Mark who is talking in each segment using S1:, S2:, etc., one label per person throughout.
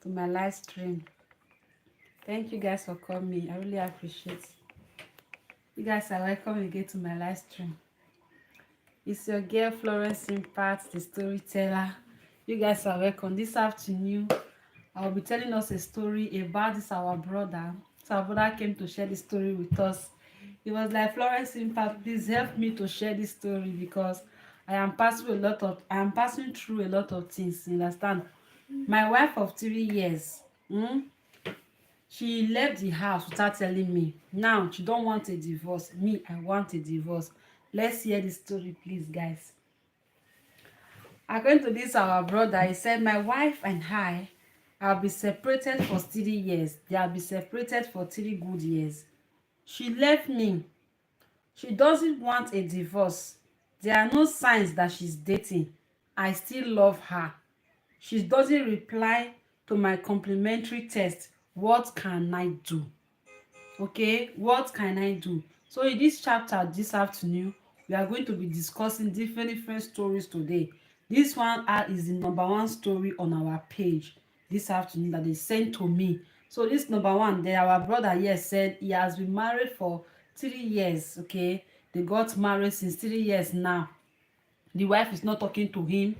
S1: to my live stream. Thank you guys for coming. I really appreciate. You guys are welcome again to my live stream. It's your girl Florence Impact, the storyteller. You guys are welcome. This afternoon, I will be telling us a story about this our brother. So our brother came to share this story with us. He was like, Florence Impact, please help me to share this story because I am passing through a lot of things. You understand? My wife of 3 years, she left the house without telling me. Now she don't want a divorce. Me, I want a divorce. Let's hear the story, please, guys. According to this our brother, he said my wife and I have been separated for 3 years. They have been separated for 3 good years. She left me. She doesn't want a divorce. There are no signs that she's dating. I still love her. She doesn't reply to my complimentary text. What can I do? Okay, what can I do? So in this chapter this afternoon, we are going to be discussing different stories today. This one is the number one story on our page this afternoon that they sent to me. So this number one, there our brother here said he has been married for 3 years. Okay, they got married since 3 years now. The wife is not talking to him.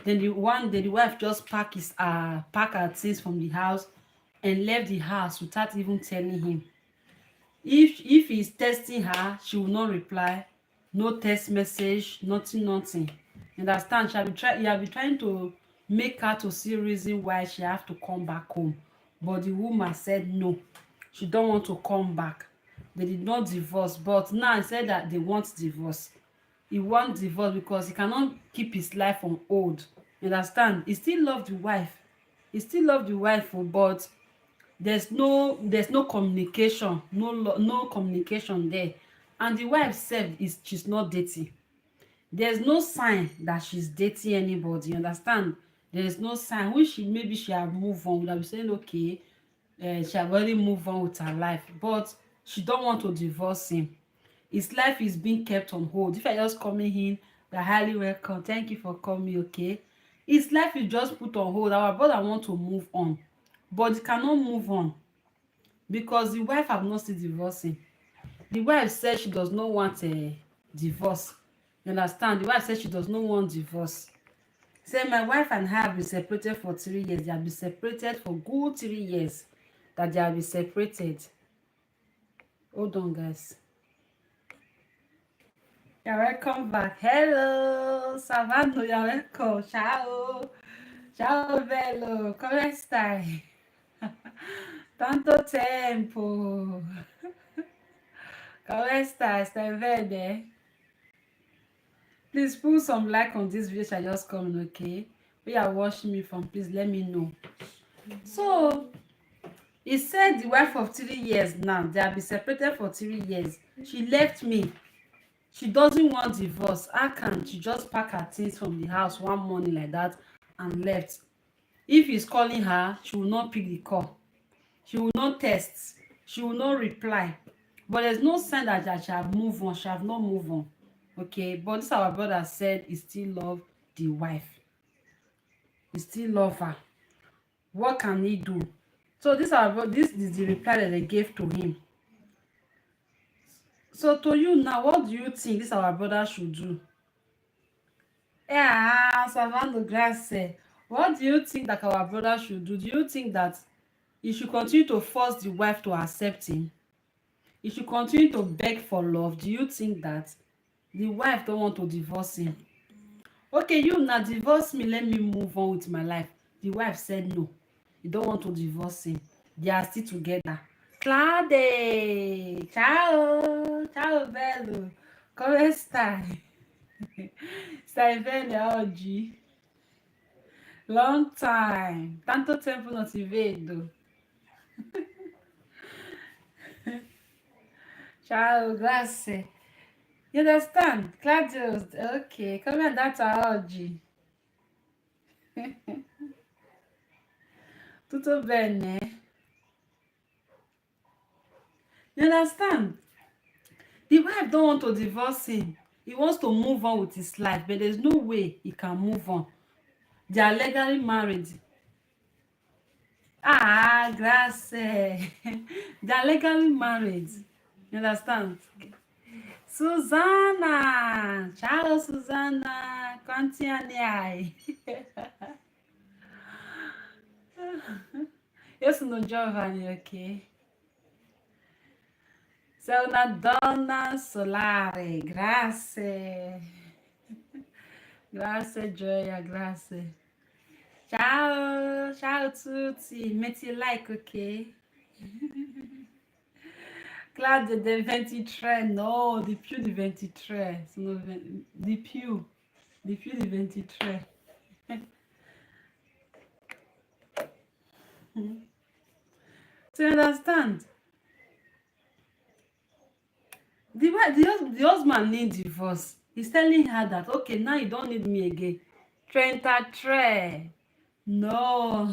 S1: Then the one day the wife just pack her things from the house and left the house without even telling him. If he's texting her, she will not reply. No text message, nothing. You understand? He have been trying to make her to see reason why she have to come back home, but the woman said no, she don't want to come back. They did not divorce, but now he said that they want divorce. He want divorce because he cannot keep his life on hold. You understand? He still love the wife. He still love the wife, but there's no communication, no communication there. And the wife said is she's not dating. There's no sign that she's dating anybody. You understand? There's no sign. When maybe she have moved on, would have been saying okay, she have already moved on with her life, but she don't want to divorce him. His life is being kept on hold. If I just coming in, you're highly welcome, thank you for coming. Okay, his life is just put on hold. Our brother want to move on, but he cannot move on because the wife have not still divorced him. The wife said she does not want a divorce. You understand? The wife said she does not want divorce. Say my wife and I have been separated for 3 years. They have been separated for good 3 years that they have been separated. Hold on, guys. You're welcome back. Hello, Savannah, you're welcome. Ciao. Ciao, bello. Come stai? Tanto tempo. Come stai? Stai bene? Please put some like on this video. I just coming, okay? Where you are watching me from, please let me know. So, he said the wife of 3 years now, they have been separated for 3 years. She left me. She doesn't want divorce. How can she just pack her things from the house one morning like that and left? If he's calling her, she will not pick the call. She will not text. She will not reply. But there's no sign that she have moved on. She have not moved on. Okay, but this our brother said he still love the wife. He still love her. What can he do? So this is the reply that they gave to him. So to you now, what do you think this our brother should do? Yeah, Savannah Grass said, what do you think that our brother should do? Do you think that he should continue to force the wife to accept him? He should continue to beg for love? Do you think that the wife don't want to divorce him? Okay, you now divorce me, let me move on with my life. The wife said no, you don't want to divorce him. They are still together. Claude, ciao, ciao bello, come stai? Stai bene oggi? Long time, tanto tempo non ti vedo. Ciao, grazie. You understand? Claudius, ok, come è andata oggi? Tutto bene? You understand? The wife don't want to divorce him. He wants to move on with his life, but there's no way he can move on. They are legally married. grazie. They are legally married. You understand? Susanna. Ciao, Susanna. Quanti anni hai? Io sono giovane, ok? Sei una donna solare. Grazie. Grazie, Gioia, grazie. Ciao, ciao a tutti. Metti like, ok? Claudia del 23, no, di più di 23, sono di più di 23. So you understand? The husband needs divorce. He's telling her that, okay, now you don't need me again. 33. No.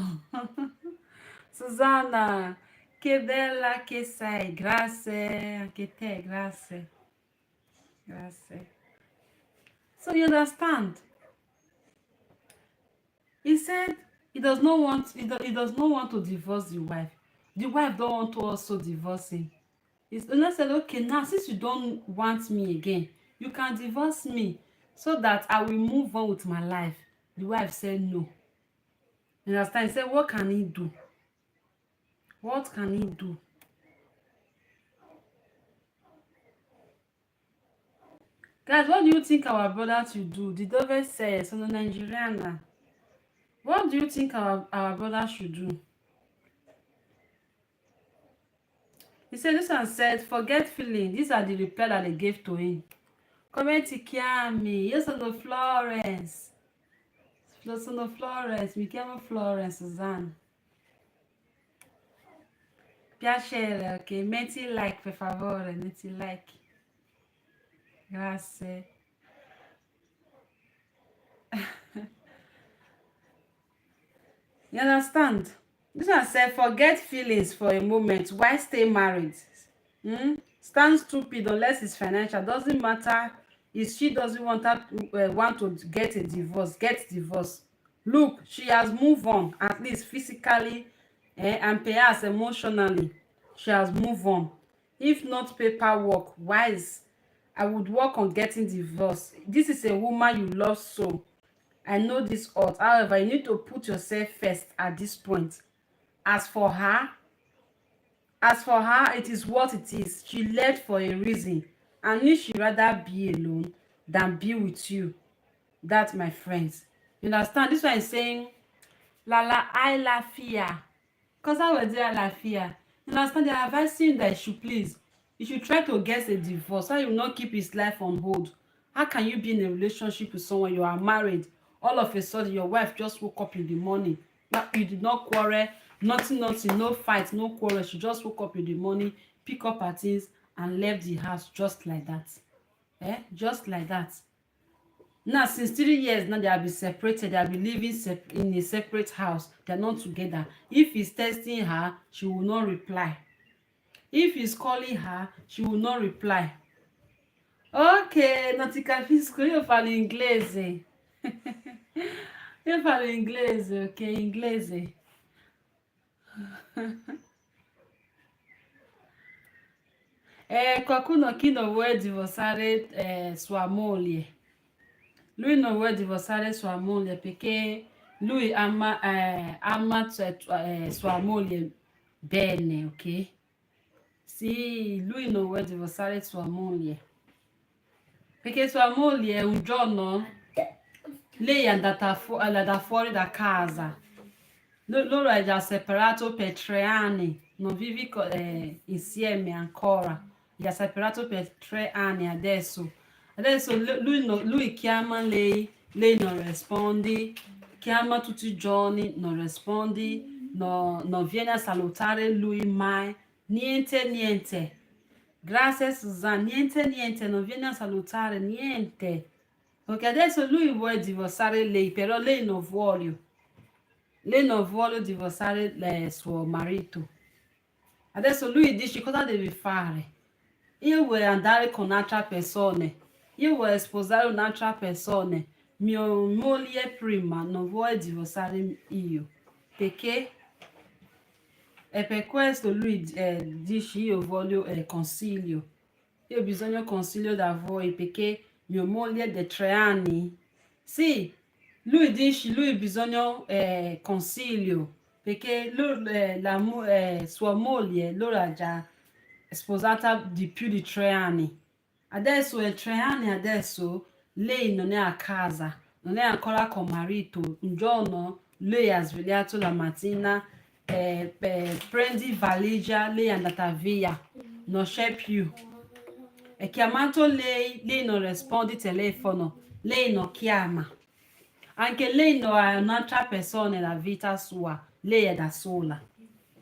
S1: Susanna, che bella che sei. Grazie. Anche te, grazie. Grazie. So you understand? He said he does not want he does not want to divorce the wife. The wife don't want to also divorce him. And I said, okay, now since you don't want me again, you can divorce me so that I will move on with my life. The wife said no. You understand? He said, what can he do? What can he do? Guys, what do you think our brother should do? The Dove says, on Nigeriana. What do you think our brother should do? He said, this one said, forget feeling. These are the reply that they gave to him. Comment Kiami. Io sono Florence. Sono Florence. Mi chiamo Florence, Suzanne. Piacere, ok? Metti like, per favore. Metti like. Grazie. You understand? This one said, forget feelings for a moment. Why stay married? Stand stupid unless it's financial. Doesn't matter if she doesn't want to get a divorce. Get divorce. Look, she has moved on, at least physically, and perhaps emotionally. She has moved on. If not paperwork, wise, I would work on getting divorced. This is a woman you love so. I know this ought. However, you need to put yourself first at this point. As for her, it is what it is. She left for a reason. And if she'd rather be alone than be with you. That's my friends. You understand? This one is saying, Lala, I la fear. Because I was there, la fear. You understand? They're advising that you should try to get a divorce. So you will not keep his life on hold. How can you be in a relationship with someone, you are married, all of a sudden your wife just woke up in the morning? You did not quarrel, nothing, no fight, no quarrel. She just woke up in the morning, pick up her things, and left the house just like that. Just like that. Now, since 3 years now, they have been separated. They have been living in a separate house. They're not together. If he's texting her, she will not reply. If he's calling her, she will not reply. Ok, non ti capisco, io parlo inglese. Io parlo inglese, ok? Inglese. Qualcuno qui non vuole divorziare sua moglie. Lui non vuole divorziare sua moglie perché lui ama sua moglie bene, ok? Sì, lui non vuole divorziare sua moglie. Perché sua moglie un giorno, lei è andata fuori da casa. Loro è già separato per 3 anni, non vivi insieme ancora. È già separato per 3 anni adesso. Adesso lui chiama lei non rispondi, chiama tutti i giorni, non rispondi, non viene a salutare lui mai, niente. Grazie Susanna, niente, non viene a salutare, niente. Perché adesso lui vuole divorziare lei, però lei non vuole. Lei non vuole divorziare suo marito. Adesso lui dice, cosa devi fare? Io vuoi andare con un'altra persona. Io vuoi sposare un'altra persona. Mia moglie prima non vuole divorziare io. Perché? E per questo lui dice io voglio consiglio. Io ho bisogno consiglio da voi perché mia moglie è di 3 anni. Sì, lui dice lui ha bisogno consiglio perché sua moglie loro ha già sposata di più di 3 anni. Adesso è 3 anni, adesso lei non è a casa, non è ancora con marito. Un giorno lei ha svegliato la mattina, prendi valigia, lei è andata via, non c'è più. È chiamato lei, lei non risponde al telefono, lei non chiama. Anche lei non ha un'altra persona nella vita sua, lei è da sola.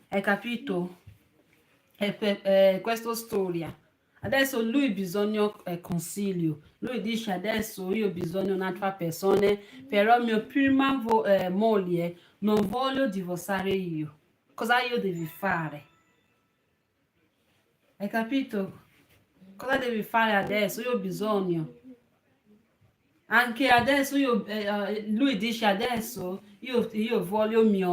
S1: Hai capito? È questa storia. Adesso lui ha bisogno consiglio. Lui dice adesso io ho bisogno di un'altra persona, però mia prima moglie non voglio divorziare io. Cosa io devo fare? Hai capito? Cosa devi fare adesso? Io ho bisogno. Anche adesso lui dice adesso io voglio mia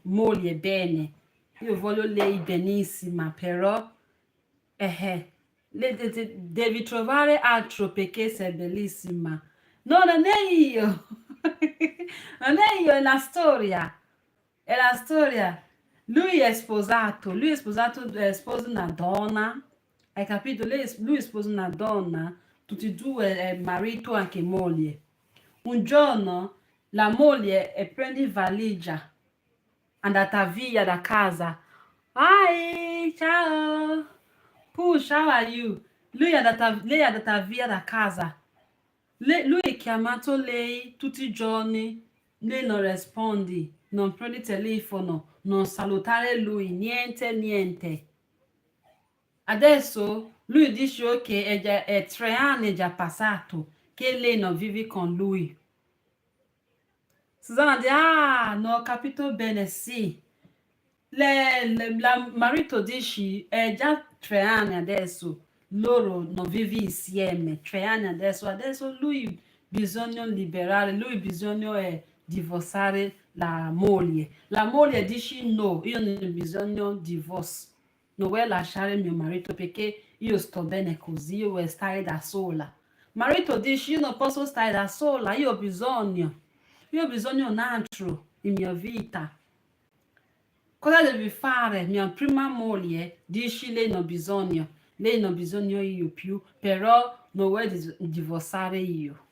S1: moglie bene, io voglio lei benissima, però devi trovare altro perché sei bellissima. No, non è io, non è io, è la storia, è la storia. Lui è sposato, sposa una donna, hai capito? Lui sposa una donna, tutti e due è marito anche moglie. Un giorno la moglie prende valigia, andata via da casa. Hi, ciao. Push, how are you? Lei è andata via da casa. Lui ha chiamato lei tutti i giorni, lei non risponde, non prende il telefono, non salutare lui, niente, niente. Adesso lui dice che è 3 anni già passato che lei non vive con lui. Susanna dice, ah, non ho capito bene, sì. La marito dice, è già 3 anni adesso, loro non vivono insieme, 3 anni adesso lui bisogna liberare, lui bisogna divorziare la moglie. La moglie dice no, io non ho bisogno di divorzio, non vuoi lasciare mio marito perché io sto bene così, io vuoi stare da sola. Marito dice io non posso stare da sola, io ho bisogno un altro in mia vita. Cosa devi fare? Mia prima moglie dice lei non ha bisogno io più, però non vuoi divorziare io.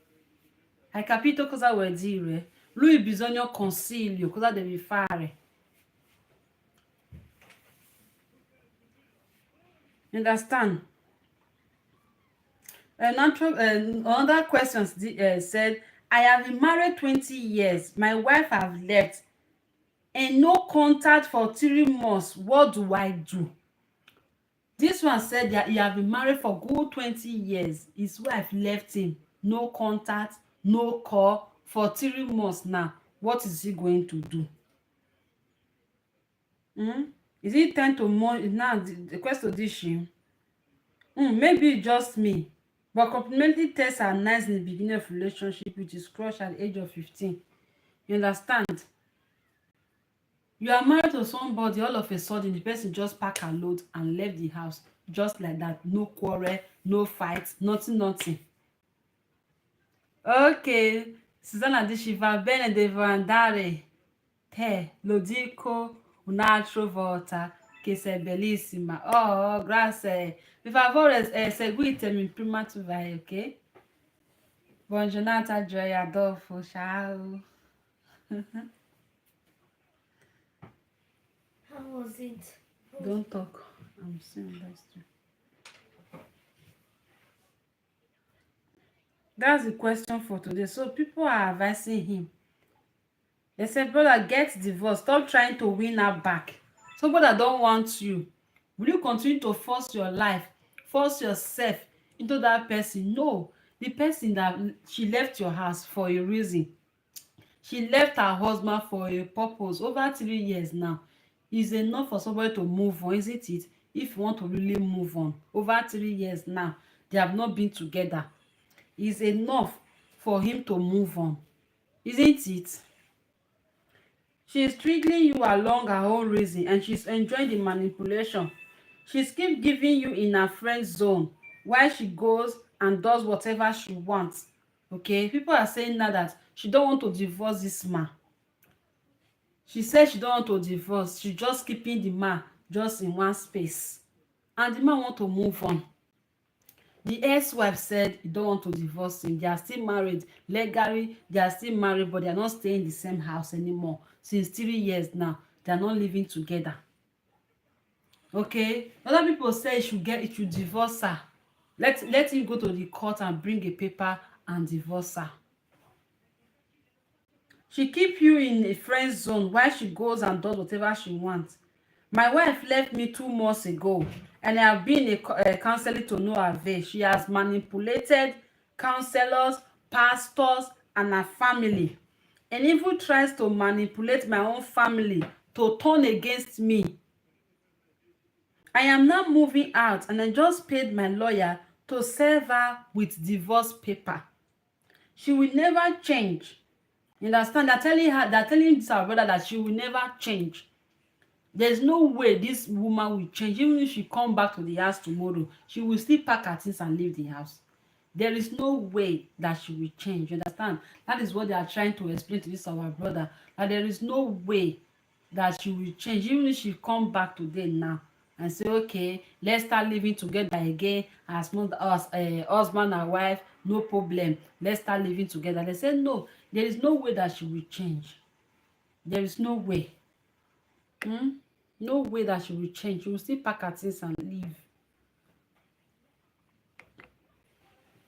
S1: Hai capito cosa vuol dire? Lui ha bisogno consiglio, cosa devi fare? Understand? Another question said, I have been married 20 years. My wife have left and no contact for 3 months. What do I do? This one said that he have been married for good 20 years. His wife left him. No contact, no call for 3 months now. What is he going to do? Is it time to now the question dice maybe just me, but complimentary tests are nice in the beginning of relationship with his crush at the age of 15. You understand? You are married to somebody, all of a sudden the person just pack her load and left the house just like that. No quarrel, no fight, nothing. Ok, Susanna dice va bene, devo andare. Lo dico un'altra volta che sei bellissima. Oh, grazie. Per favore, seguitemi prima tu vai, ok? Buona giornata, Gioia, Adolfo, ciao.
S2: How was it?
S1: Don't talk. I'm saying that's the question for today. So people are advising him. They said, brother, get divorced. Stop trying to win her back. Somebody that don't want you. Will you continue to force your life, force yourself into that person? No. The person that she left your house for a reason. She left her husband for a purpose over 3 years now. It's enough for somebody to move on, isn't it? If you want to really move on, over 3 years now, they have not been together. It's enough for him to move on, isn't it? She's triggering you along her own reason, and she's enjoying the manipulation. She's keep giving you in her friend zone while she goes and does whatever she wants. Okay, people are saying now that she don't want to divorce this man. She said she don't want to divorce. She just keeping the man just in one space, and the man want to move on. The ex-wife said he don't want to divorce him. They are still married legally. They are still married, but they are not staying in the same house anymore since 3 years now. They are not living together. Okay, other people say he should divorce her. Let him go to the court and bring a paper and divorce her. She keep you in a friend zone while she goes and does whatever she wants. My wife left me 2 months ago, and I have been a counselor to no avail. She has manipulated counselors, pastors, and her family, and even tries to manipulate my own family to turn against me. I am now moving out, and I just paid my lawyer to serve her with divorce paper. She will never change. You understand? They're telling this our brother that she will never change. There's no way this woman will change. Even if she come back to the house tomorrow, she will still pack her things and leave the house. There is no way that she will change. You understand? That is what they are trying to explain to this our brother. That there is no way that she will change. Even if she come back today now and say, okay, let's start living together again as husband and wife, no problem. Let's start living together. They say no. There is no way that she will change. There is no way. No way that she will change. She will still pack her things and leave.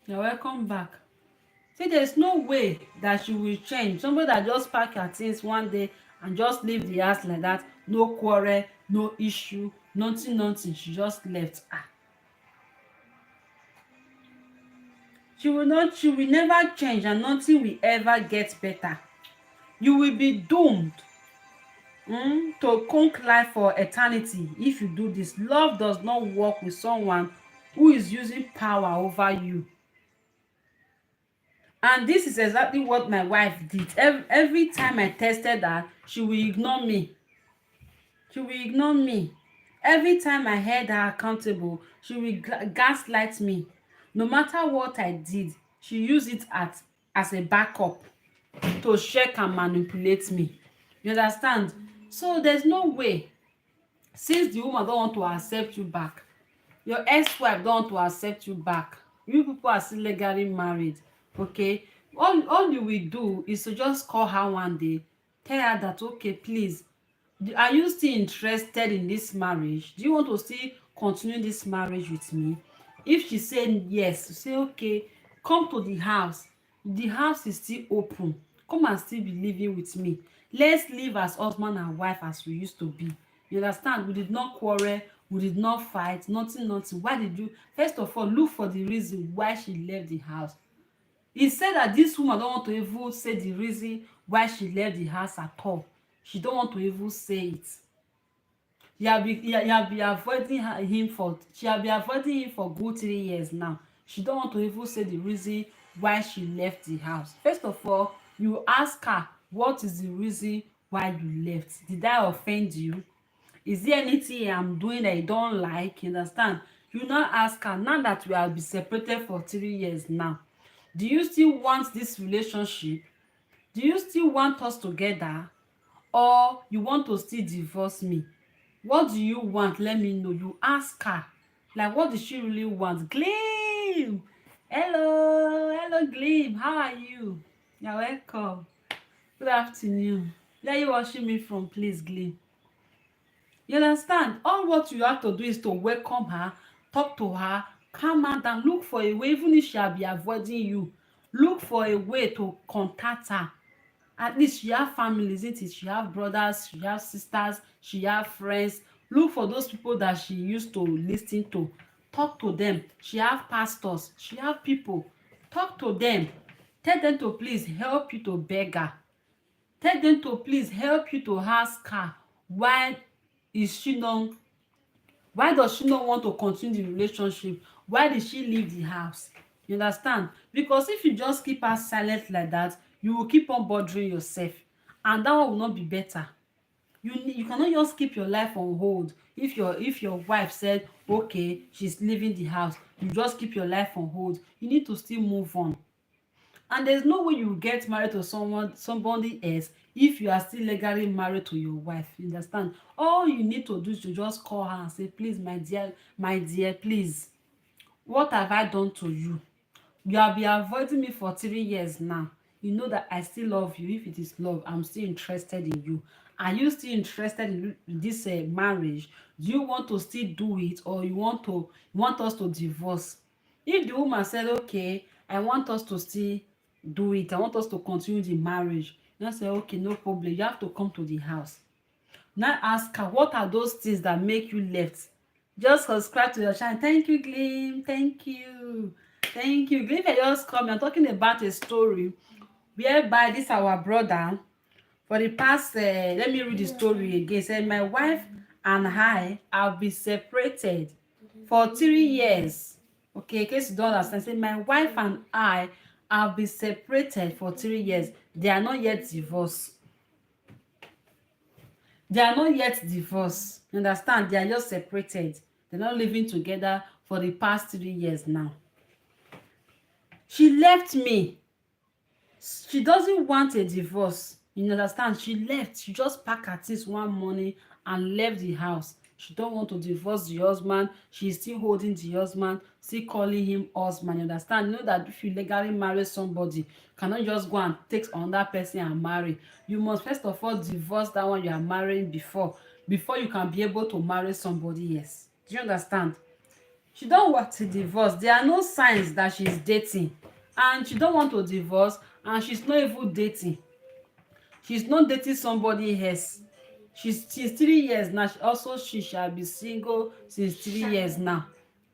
S1: You're welcome back. See, there's no way that she will change. Somebody that just pack her things one day and just leave the house like that, no quarrel, no issue, nothing. She just left. She will never change, and nothing will ever get better. You will be doomed to conk life for eternity if you do this. Love does not work with someone who is using power over you. And this is exactly what my wife did. Every time I tested her, she will ignore me. She will ignore me. Every time I held her accountable, she will gaslight me. No matter what I did, she used it as a backup to check and manipulate me. You understand? So there's no way. Since the woman don't want to accept you back, your ex-wife don't want to accept you back, you people are still legally married, okay? All you will do is to just call her one day, tell her that, okay, please, are you still interested in this marriage? Do you want to still continue this marriage with me? If she say yes, say, okay, come to the house. The house is still open. Come and still be living with me. Let's live as husband and wife as we used to be. You understand? We did not quarrel. We did not fight. Nothing. Why did you? First of all, look for the reason why she left the house. He said that this woman don't want to even say the reason why she left the house at all. She don't want to even say it. You have been avoiding him for good 3 years now. She don't want to even say the reason why she left the house. First of all, you ask her, what is the reason why you left? Did I offend you? Is there anything I'm doing that you don't like? You understand? You now ask her, now that we have been separated for 3 years now, do you still want this relationship? Do you still want us together? Or you want to still divorce me? What do you want? Let me know. You ask her. Like, what does she really want? Gleam! Hello, Gleam. How are you? You're welcome. Good afternoon. Where are you watching me from, please, Gleam? You understand? All what you have to do is to welcome her, talk to her, calm her down, look for a way, even if she will be avoiding you, look for a way to contact her. At least she have family, isn't it? She have brothers, she have sisters, she have friends. Look for those people that she used to listen to. Talk to them. She have pastors, she have people. Talk to them. Tell them to please help you to beg her. Tell them to please help you to ask her why does she not want to continue the relationship? Why did she leave the house? You understand? Because if you just keep her silent like that, you will keep on bothering yourself, and that one will not be better. You cannot just keep your life on hold. If your wife said okay, she's leaving the house, you just keep your life on hold. You need to still move on. And there's no way you get married to somebody else if you are still legally married to your wife. You understand? All you need to do is to just call her and say, please, my dear, please, what have I done to you? You have been avoiding me for 3 years now. You know that I still love you. If it is love, I'm still interested in you. Are you still interested in this marriage? Do you want to still do it, or you want us to divorce? If the woman said okay, I want us to still do it, I want us to continue the marriage, you say okay, no problem, you have to come to the house. Now ask her, what are those things that make you left? Just subscribe to your channel. Thank you, Glim. Thank you. Thank you. Glim, I just come. I'm talking about a story whereby this our brother, for the past, let me read the story again. Said, my wife and I have been separated for 3 years. Okay, in case you don't understand, say my wife and I have been separated for 3 years. They are not yet divorced. They are not yet divorced. You understand? They are just separated. They're not living together for the past 3 years now. She left me. She doesn't want a divorce. You understand? She left. She just packed her things one morning and left the house. She don't want to divorce the husband. She's still holding the husband, still calling him husband. You understand? You know that if you legally marry somebody, you cannot just go and take another person and marry. You must first of all divorce that one you are marrying before you can be able to marry somebody else. Do you understand? She don't want to divorce. There are no signs that she's dating, and she don't want to divorce, and she's not even dating. She's not dating somebody else. She's 3 years now. She shall be single since 3 years now.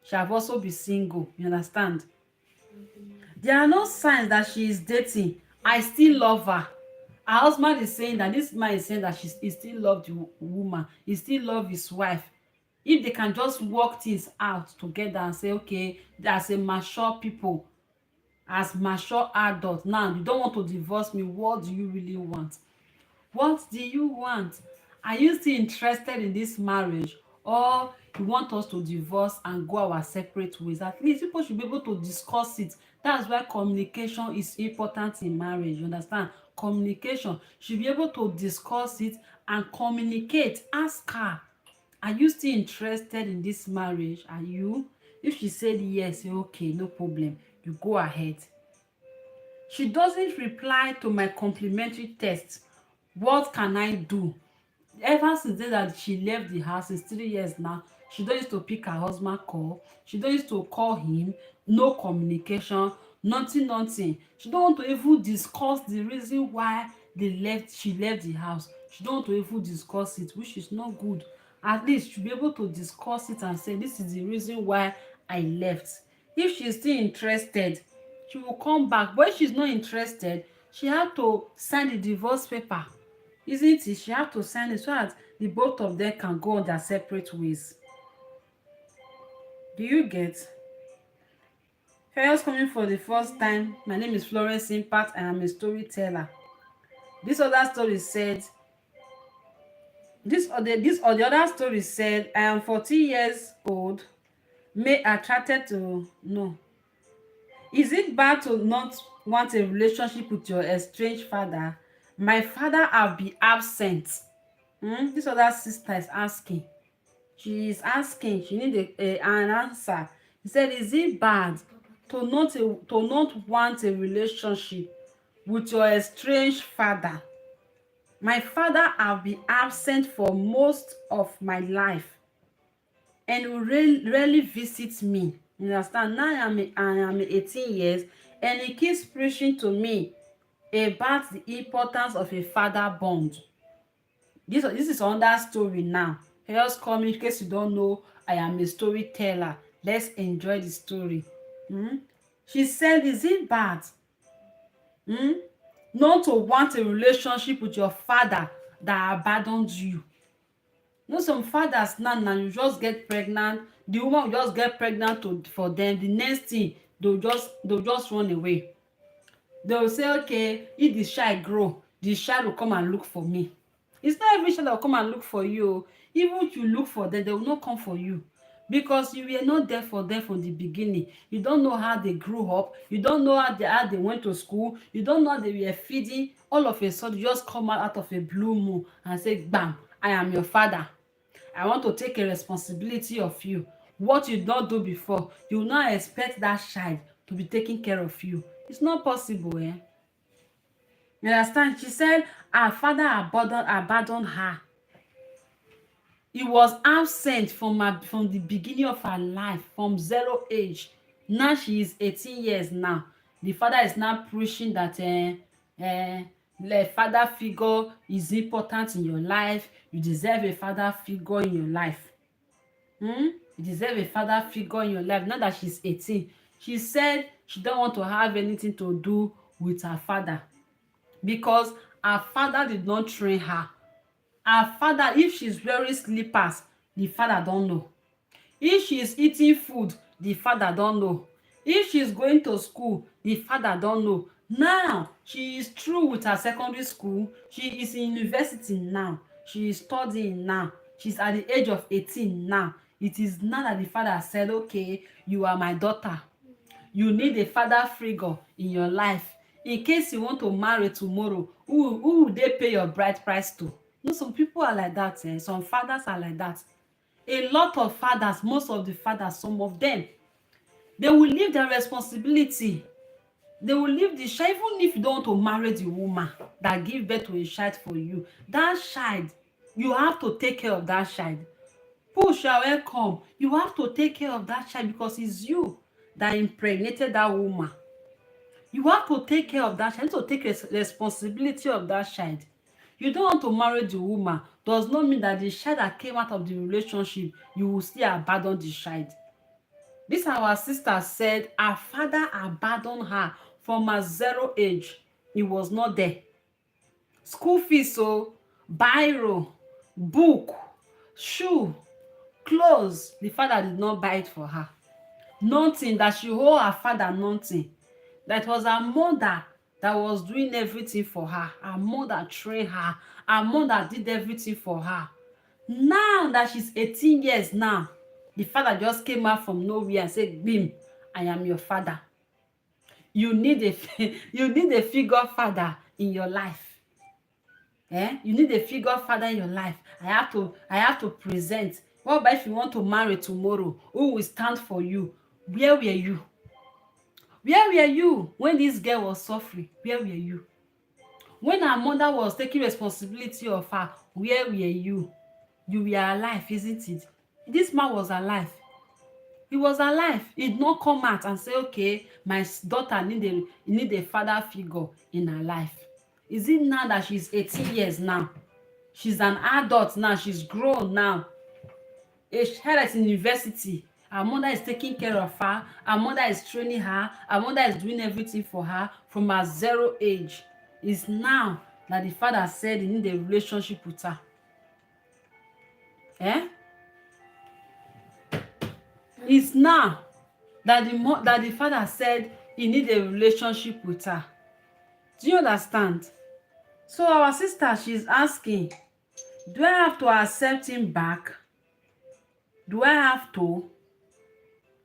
S1: She have also been single. You understand? There are no signs that she is dating. I still love her. Her husband is saying that, this man is saying that he still love the woman. He still love his wife. If they can just work things out together and say okay, as a mature people, as mature adults, now you don't want to divorce me, what do you really want? What do you want? Are you still interested in this marriage, or you want us to divorce and go our separate ways? At least people should be able to discuss it. That's why communication is important in marriage. You understand? Communication. Should be able to discuss it and communicate. Ask her, are you still interested in this marriage? Are you? If she said yes, say okay, no problem, you go ahead. She doesn't reply to my complimentary text. What can I do? Ever since the day that she left the house, it's 3 years now, she don't used to pick her husband call. She don't used to call him. No communication, nothing. She don't want to even discuss the reason why she left the house. She don't want to even discuss it, which is not good. At least she be able to discuss it and say this is the reason why I left. If she's still interested, she will come back. But if she's not interested, she had to sign the divorce paper, isn't it? She had to sign it so that the both of them can go on their separate ways. Do you get? If you're just coming for the first time, my name is Florence Impact and I'm a storyteller. This other story said, the other story said, I am 40 years old, may attracted to no. Is it bad to not want a relationship with your estranged father? My father have been absent. This other sister is asking. She is asking. She need an answer. He said, is it bad to not want a relationship with your estranged father? My father have been absent for most of my life and will rarely visit me. You understand? Now I am 18 years and he keeps preaching to me about the importance of a father bond. This is another story now. Just call me in case you don't know. I am a storyteller. Let's enjoy the story. She said, is it bad not to want a relationship with your father that abandoned you? You know, some fathers now you just get pregnant, the woman will just get pregnant for them. The next thing, they'll just run away. They will say okay, if the child grow, the child will come and look for me. It's not every child that will come and look for you. Even if you look for them, they will not come for you. Because you were not there for them from the beginning. You don't know how they grew up. You don't know how they went to school. You don't know how they were feeding. All of a sudden, you just come out of a blue moon and say, bam, I am your father. I want to take a responsibility of you. What you don't do before, you will not expect that child to be taking care of you. It's not possible, eh? You understand? She said her father abandoned her. He was absent from the beginning of her life, from 0 age. Now she is 18 years now. The father is now preaching that the father figure is important in your life. You deserve a father figure in your life. You deserve a father figure in your life. Now that she's 18, she said she don't want to have anything to do with her father because her father did not train her. Her father, if she's wearing slippers, the father don't know. If she's eating food, the father don't know. If she's going to school, the father don't know. Now she is through with her secondary school. She is in university now. She is studying now. She's at the age of 18 now. It is now that the father said, okay, you are my daughter. You need a father figure in your life. In case you want to marry tomorrow, who will they pay your bride price to? You know, some people are like that. Some fathers are like that. A lot of fathers, most of the fathers, some of them, they will leave their responsibility. They will leave the child, even if you don't want to marry the woman that give birth to a child for you. That child, you have to take care of that child. Push or come, you have to take care of that child because it's you that impregnated that woman. You have to take care of that child. You have to take responsibility of that child. You don't want to marry the woman does not mean that the child that came out of the relationship, you will still abandon the child. This our sister said her father abandoned her from her 0 age. He was not there. School fees, so biro, book, shoe, clothes, the father did not buy it for her. Nothing, that she owe her father nothing. That was her mother that was doing everything for her. Her mother trained her. Her mother did everything for her. Now that she's 18 years now, the father just came out from nowhere and said, Bim, I am your father. You need a figure father in your life. You need a figure father in your life. I have to present. What about if you want to marry tomorrow? Who will stand for you? Where were you? Where were you when this girl was suffering? Where were you? When her mother was taking responsibility of her, where were you? You were alive, isn't it? This man was alive. He was alive. He did not come out and say, okay, my daughter need a father figure in her life. Is it now that she's 18 years now? She's an adult now. She's grown now. A child is in university. Her mother is taking care of her. Her mother is training her. Her mother is doing everything for her from her 0 age. It's now that the father said he need a relationship with her. It's now that the father said he need a relationship with her. Do you understand? So our sister, she's asking, do I have to accept him back? Do I have to?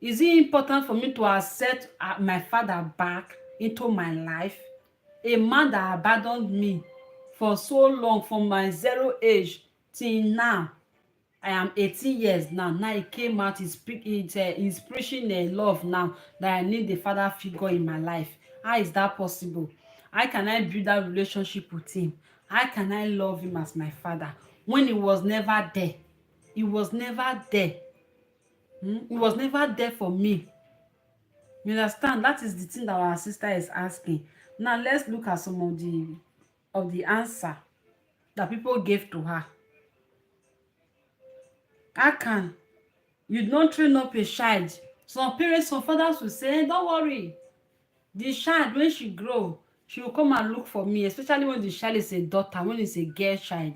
S1: Is it important for me to accept my father back into my life? A man that abandoned me for so long, from my 0 age till now. I am 18 years now. Now he came out, he's preaching a love now that I need a father figure in my life. How is that possible? How can I build that relationship with him? How can I love him as my father when he was never there? He was never there. He was never there for me. You understand? That is the thing that our sister is asking. Now let's look at some of the answer that people gave to her. How can you don't train up a child? Some parents, some fathers will say, hey, don't worry. The child, when she grow, she will come and look for me, especially when the child is a daughter, when it's a girl child.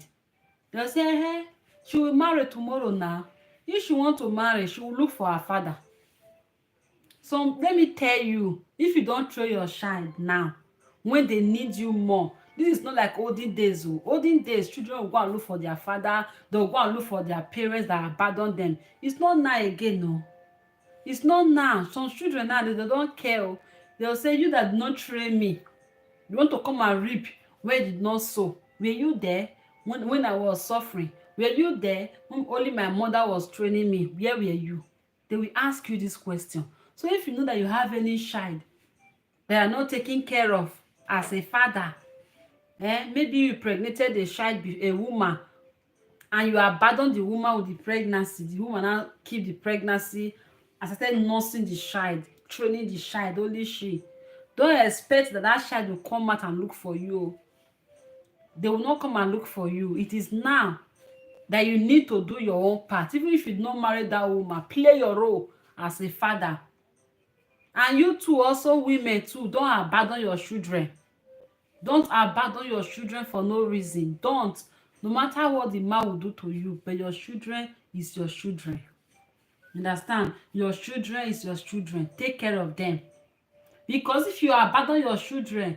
S1: They'll say, hey, she will marry tomorrow now. If she want to marry, she will look for her father. So let me tell you, if you don't train your child now, when they need you more, This is not like olden days. Oh. Olden days, children will go and look for their father. They'll go and look for their parents that abandoned them. It's not now again, no. It's not now. Some children now, they don't care. Oh. They'll say, you that did not train me, you want to come and reap where you did not sow. Were you there when I was suffering? Were you there when only my mother was training me? Where were you? They will ask you this question. So if you know that you have any child that are not taken care of as a father, maybe you impregnated a child, a woman, and you abandon the woman with the pregnancy. The woman now keep the pregnancy and started nursing the child, training the child, only she. Don't expect that that child will come out and look for you. They will not come and look for you. It is now that you need to do your own part. Even if you did not marry that woman, play your role as a father. And you too, also women too, don't abandon your children. Don't abandon your children for no reason. Don't. No matter what the man will do to you, but your children is your children. Understand? Your children is your children. Take care of them. Because if you abandon your children,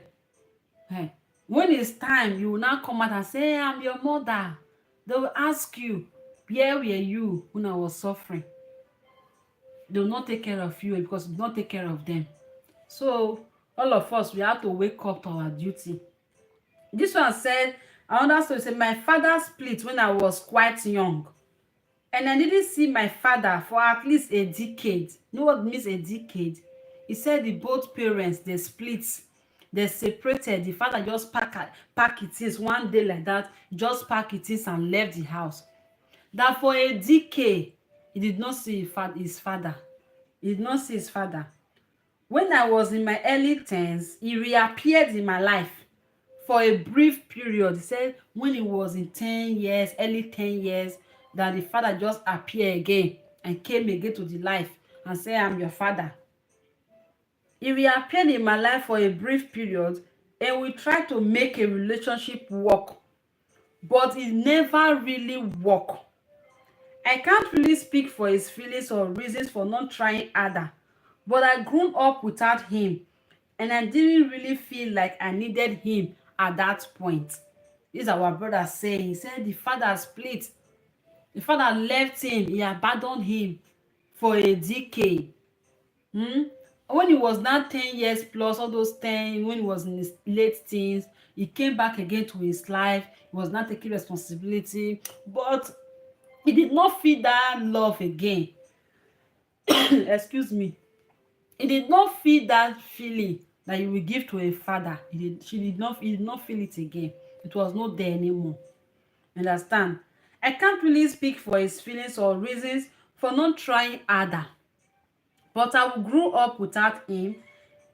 S1: when it's time, you will now come out and say, hey, I'm your mother. They will ask you, where were you when I was suffering? They will not take care of you because you do not take care of them. So all of us, we have to wake up to our duty. This one said, another story said, my father split when I was quite young. And I didn't see my father for at least a decade. You know what means a decade? He said the both parents, they split. They separated. The father just pack it in one day like that, just pack it in and left the house. That for a decade, he did not see his father. He did not see his father. When I was in my early 10s, he reappeared in my life for a brief period. He said when he was in 10 years, early 10 years, that the father just appeared again and came again to the life and said, I'm your father. He reappeared in my life for a brief period and we tried to make a relationship work, but it never really worked. I can't really speak for his feelings or reasons for not trying harder, but I grew up without him and I didn't really feel like I needed him at that point. This is our brother saying. He said the father split. The father left him. He abandoned him for a decade. When he was now 10 years plus, all those 10, when he was in his late teens, he came back again to his life. He was not taking responsibility, but he did not feel that love again. Excuse me. He did not feel that feeling that you will give to a father. He did not feel it again. It was not there anymore. Understand? I can't really speak for his feelings or reasons for not trying harder. But I grew up without him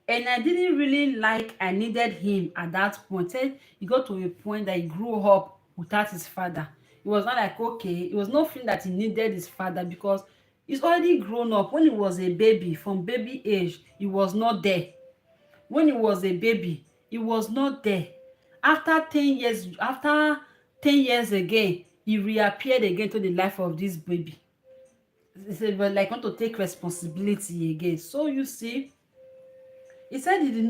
S1: and I didn't really like I needed him at that point. He got to a point that he grew up without his father. It was not like, okay, it was not feeling that he needed his father because he's already grown up. When he was a baby, from baby age, he was not there. When he was a baby, he was not there. After 10 years again, he reappeared again to the life of this baby. He said, but like want to take responsibility again. So you see, he said he did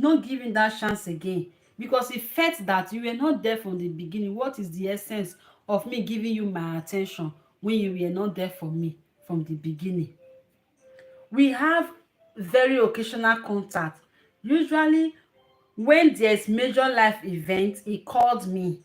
S1: not give him that chance again because he felt that you were not there from the beginning. What is the essence of me giving you my attention when you were not there for me from the beginning? We have very occasional contact. Usually when there's major life events, he called me.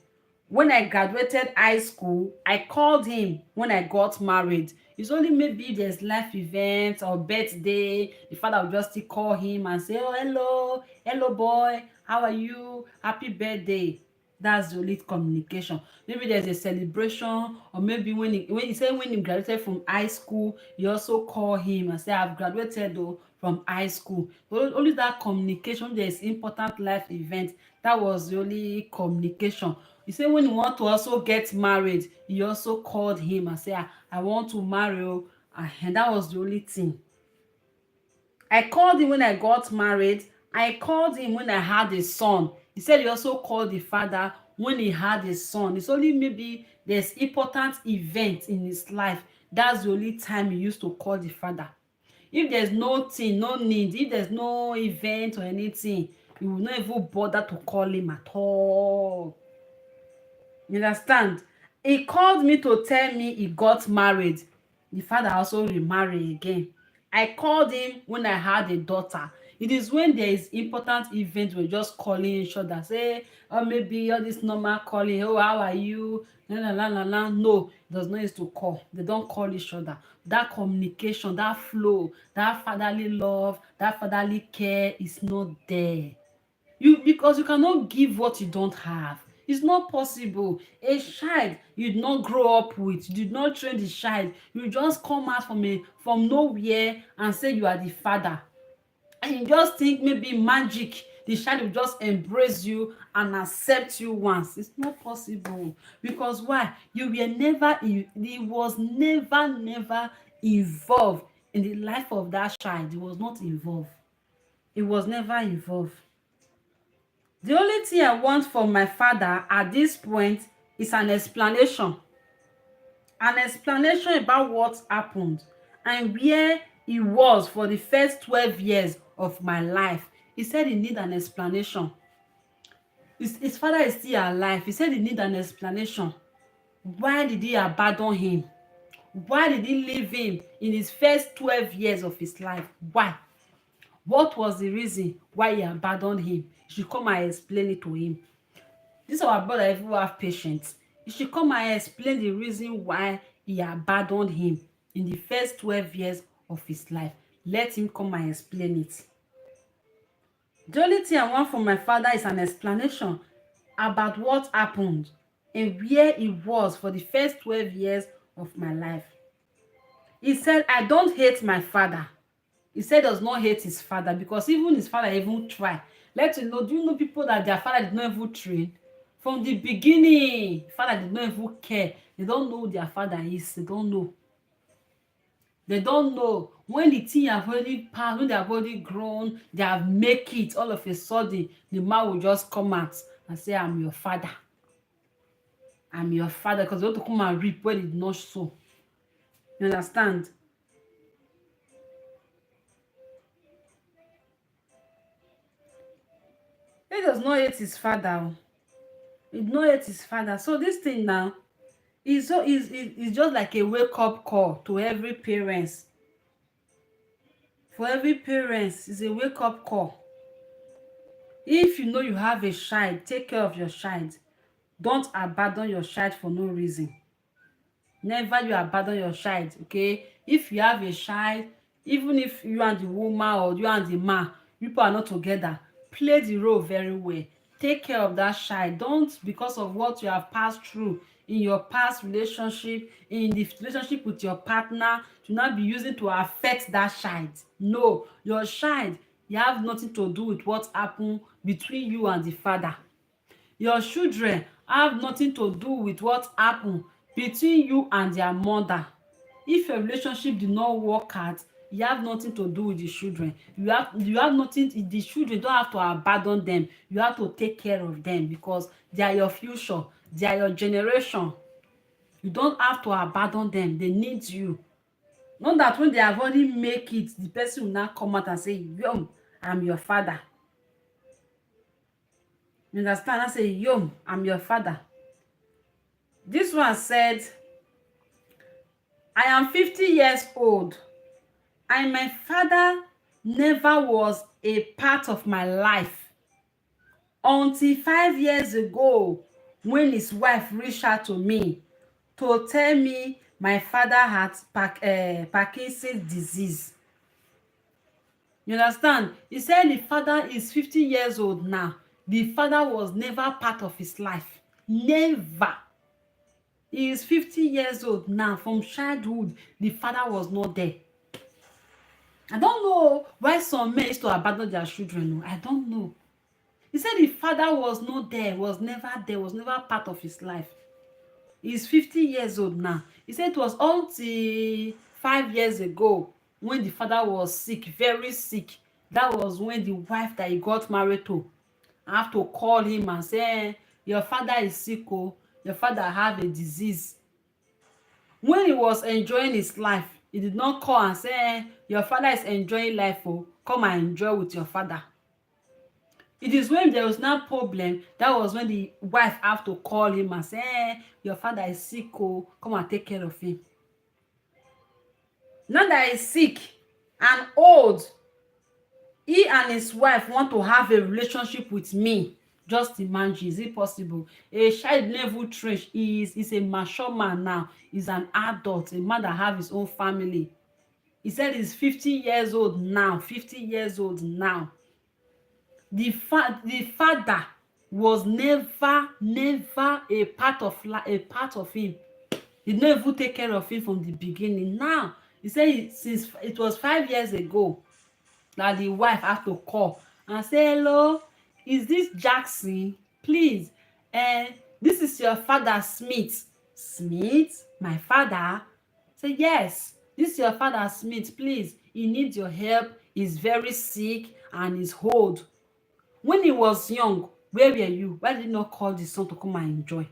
S1: When I graduated high school, I called him. When I got married, it's only maybe if there's life events or birthday, the father will just still call him and say, oh, hello boy, how are you, happy birthday. That's the only communication. Maybe there's a celebration, or maybe when he graduated from high school, you also call him and say, I've graduated though from high school. Only that communication. There's important life event. That was the only communication. You say when you want to also get married, you also called him and say, I want to marry you. And that was the only thing. I called him when I got married. I called him when I had a son. He said he also called the father when he had a son. It's only maybe there's important event in his life. That's the only time he used to call the father. If there's no need, if there's no event or anything, he will not even bother to call him at all. You understand? He called me to tell me he got married. The father also remarried again. I called him when I had a daughter. It is when there is important event we're just calling each other, say, or maybe all this normal calling, oh, how are you? La, la, la, la, la. No, it does not used to call. They don't call each other. That communication, that flow, that fatherly love, that fatherly care is not there. Because you cannot give what you don't have. It's not possible. A child you did not grow up with, you did not train the child, you just come out from nowhere and say you are the father, and you just think maybe magic the child will just embrace you and accept you once. It's not possible. Because why? You were never, he was never involved in the life of that child. He was not involved. He was never involved. The only thing I want from my father at this point is an explanation. An explanation about what happened and where he was for the first 12 years of my life. He said he need an explanation. His father is still alive. He said he need an explanation. Why did he abandon him? Why did he leave him in his first 12 years of his life? Why? What was the reason why he abandoned him? You should come and explain it to him. This our brother if you have patience. You should come and explain the reason why he abandoned him in the first 12 years of his life. Let him come and explain it. The only thing I want from my father is an explanation about what happened and where he was for the first 12 years of my life. He said, I don't hate my father. He said does not hate his father because even his father even tried. Let you know, do you know people that their father did not even train? From the beginning, father did not even care. They don't know who their father is. They don't know. They don't know. When the thing have already passed, when they have already grown, they have make it, all of a sudden, the man will just come out and say, I'm your father. I'm your father. Because they want to come and reap where they did not sow. You understand? He does not hate his father. He does not hate his father. So this thing now is just like a wake-up call to every parents. For every parents, it's a wake-up call. If you know you have a child, take care of your child. Don't abandon your child for no reason. Never you abandon your child, okay? If you have a child, even if you and the woman or you and the man, people are not together, play the role very well. Take care of that child. Don't, because of what you have passed through in your past relationship, in the relationship with your partner, to not be using to affect that child. No, your child, you have nothing to do with what happened between you and the father. Your children have nothing to do with what happened between you and their mother. If your relationship did not work out, you have nothing to do with the children. You have nothing. The children don't have to abandon them. You have to take care of them because they are your future. They are your generation. You don't have to abandon them. They need you. Not that when they have already make it, the person will now come out and say, yo, I'm your father. You understand? I say, yo, I'm your father. This one said, I am 50 years old and my father never was a part of my life until 5 years ago when his wife reached out to me to tell me my father had Parkinson's disease. You understand? He said the father is 50 years old now. The father was never part of his life. Never. He is 50 years old now. From childhood, the father was not there. I don't know why some men used to abandon their children. I don't know. He said the father was not there, was never there, was never part of his life. He's 50 years old now. He said it was until 5 years ago when the father was sick, very sick. That was when the wife that he got married to have to call him and say, your father is sick, oh, your father have a disease. When he was enjoying his life, he did not call and say, your father is enjoying life, oh, come and enjoy with your father. It is when there was no problem, that was when the wife have to call him and say, your father is sick, oh, come and take care of him. Now that he's sick and old, he and his wife want to have a relationship with me. Just imagine, is it possible? A child never trained. He's a mature man now. He's an adult, a man that have his own family. He said he's 50 years old now. 50 years old now. The father was never a part of him. He never take care of him from the beginning. Now he said since it was 5 years ago that the wife have to call and say, hello, is this Jackson? Please, this is your father Smith. Smith? My father? Say, yes, this is your father Smith. Please, he needs your help. He's very sick and he's old. When he was young, where were you? Why did you not call the son to come and enjoy?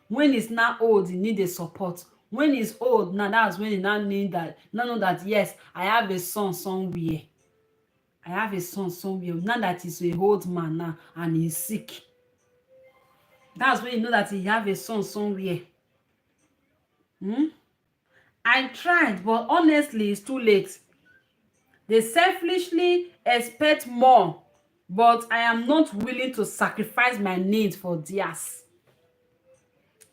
S1: When he's now old, he need a support. When he's old, now that's when he now need that. Now know that, yes, I have a son somewhere. I have a son somewhere. Now that he's a old man now and he's sick. That's when you know that he have a son somewhere. I tried, but honestly, it's too late. They selfishly expect more, but I am not willing to sacrifice my needs for theirs.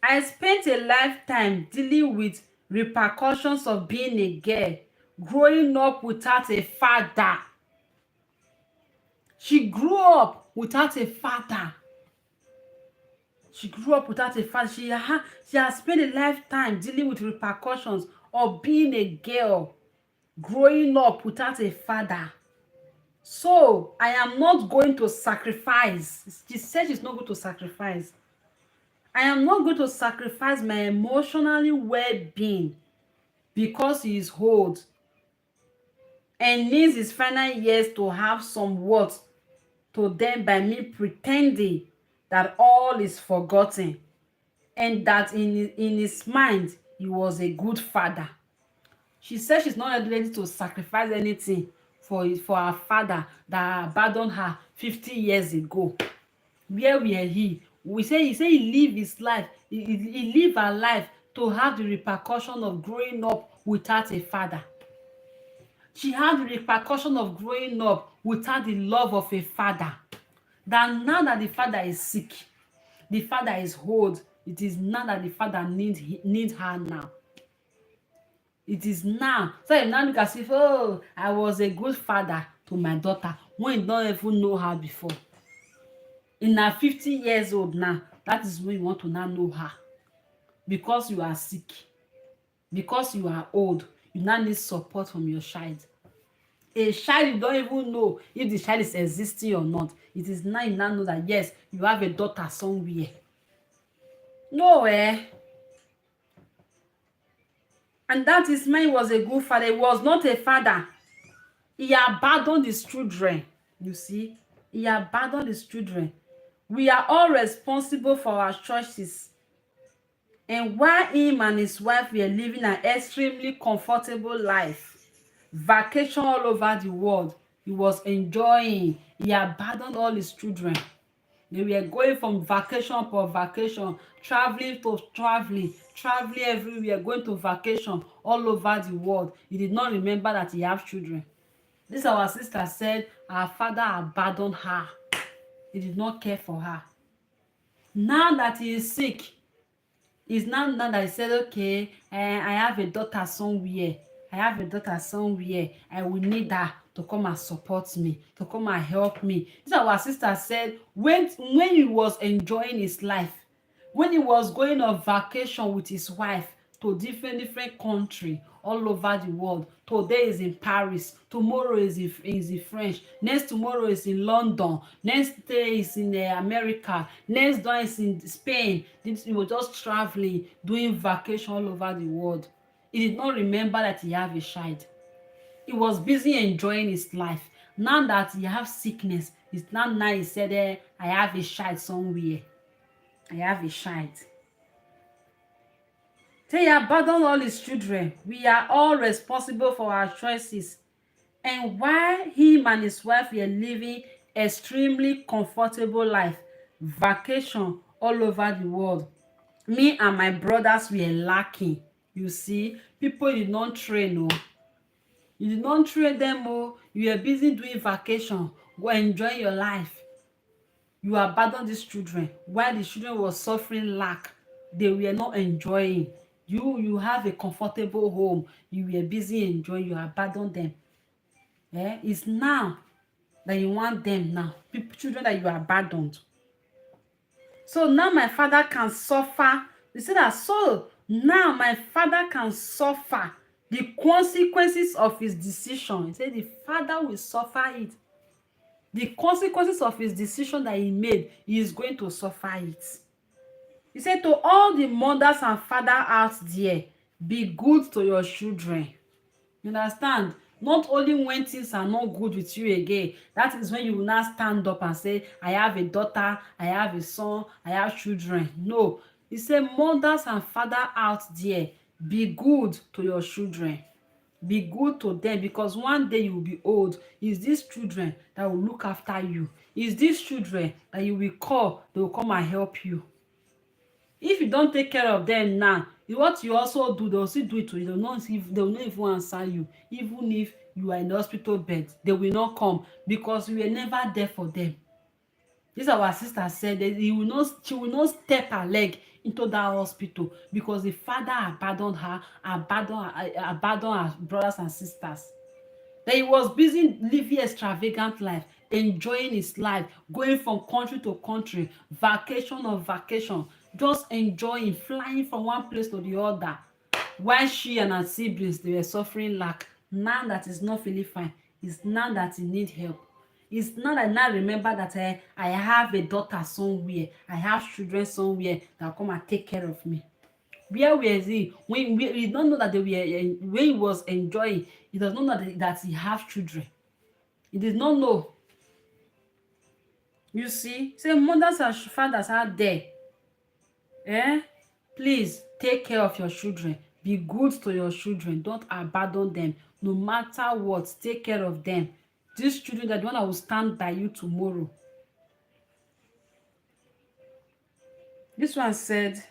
S1: I spent a lifetime dealing with repercussions of being a girl, growing up without a father. She grew up without a father. She grew up without a father. She has spent a lifetime dealing with repercussions of being a girl, growing up without a father. So I am not going to sacrifice. She said she's not going to sacrifice. I am not going to sacrifice my emotionally well-being because he is old and needs his final years to have some worth to them by me pretending that all is forgotten and that in his mind he was a good father. She said she's not ready to sacrifice anything for her father that abandoned her 50 years ago. Where were he? He live his life. He live her life to have the repercussion of growing up without a father. She had the repercussion of growing up without the love of a father. That now that the father is sick, the father is old, it is now that the father needs her now. It is now. So you now look as if, oh, I was a good father to my daughter when you don't even know her before. In her 50 years old now, that is when you want to now know her. Because you are sick, because you are old, you now need support from your child. A child you don't even know if the child is existing or not. It is now you now know that, yes, you have a daughter somewhere. No, And that is man was a good father. He was not a father. He abandoned his children. You see? He abandoned his children. We are all responsible for our choices. And while him and his wife were living an extremely comfortable life, vacation all over the world, he was enjoying. He abandoned all his children. They were going from vacation for vacation, traveling to traveling everywhere, going to vacation all over the world. He did not remember that he have children. This our sister said her father abandoned her. He did not care for her. Now that he is sick, it's now that he said, okay, I have a daughter somewhere. I will need her to come and support me, to come and help me. This our sister said when he was enjoying his life, when he was going on vacation with his wife to different country all over the world. Today is in Paris, tomorrow is in French, next tomorrow is in London, next day is in America, next day is in Spain. He was just traveling, doing vacation all over the world. He did not remember that he have a child. He was busy enjoying his life. Now that he have sickness, it's now he said, I have a child somewhere. I have a child. So he abandoned all his children. We are all responsible for our choices. And while him and his wife were living extremely comfortable life, vacation all over the world. Me and my brothers were lacking. You see, people did not train. Oh, you did not train them. Oh, you were busy doing vacation, go enjoy your life. You abandon these children while the children was suffering lack. They were not enjoying. You have a comfortable home, you were busy enjoying, you abandon them. It's now that you want them now, people, children that you abandoned. So now my father can suffer. You see that? So now my father can suffer the consequences of his decision. He said the father will suffer it. The consequences of his decision that he made, he is going to suffer it. He said to all the mothers and fathers out there, be good to your children. You understand? Not only when things are not good with you again, that is when you will now stand up and say, I have a daughter, I have a son, I have children. No. He said, mothers and fathers out there, be good to your children. Be good to them, because one day you will be old. It's these children that will look after you. It's these children that you will call, they will come and help you. If you don't take care of them now, what you also do, they will still do it to you. They will not even answer you. Even if you are in the hospital bed, they will not come, because you were never there for them. This our sister said that she will not step her leg into that hospital because the father abandoned her, abandoned her brothers and sisters. That he was busy living extravagant life, enjoying his life, going from country to country, vacation on vacation, just enjoying, flying from one place to the other. While she and her siblings, they were suffering lack. Now that is not feeling fine, it's now that he need help. It's not that now remember that I have a daughter somewhere, I have children somewhere that come and take care of me. Where was he when he don't know that they were when he was enjoying? He does not know that he have children. He did not know. You see, say mothers and fathers out there, please take care of your children. Be good to your children. Don't abandon them. No matter what, take care of them. These children are the one that will stand by you tomorrow. This one said,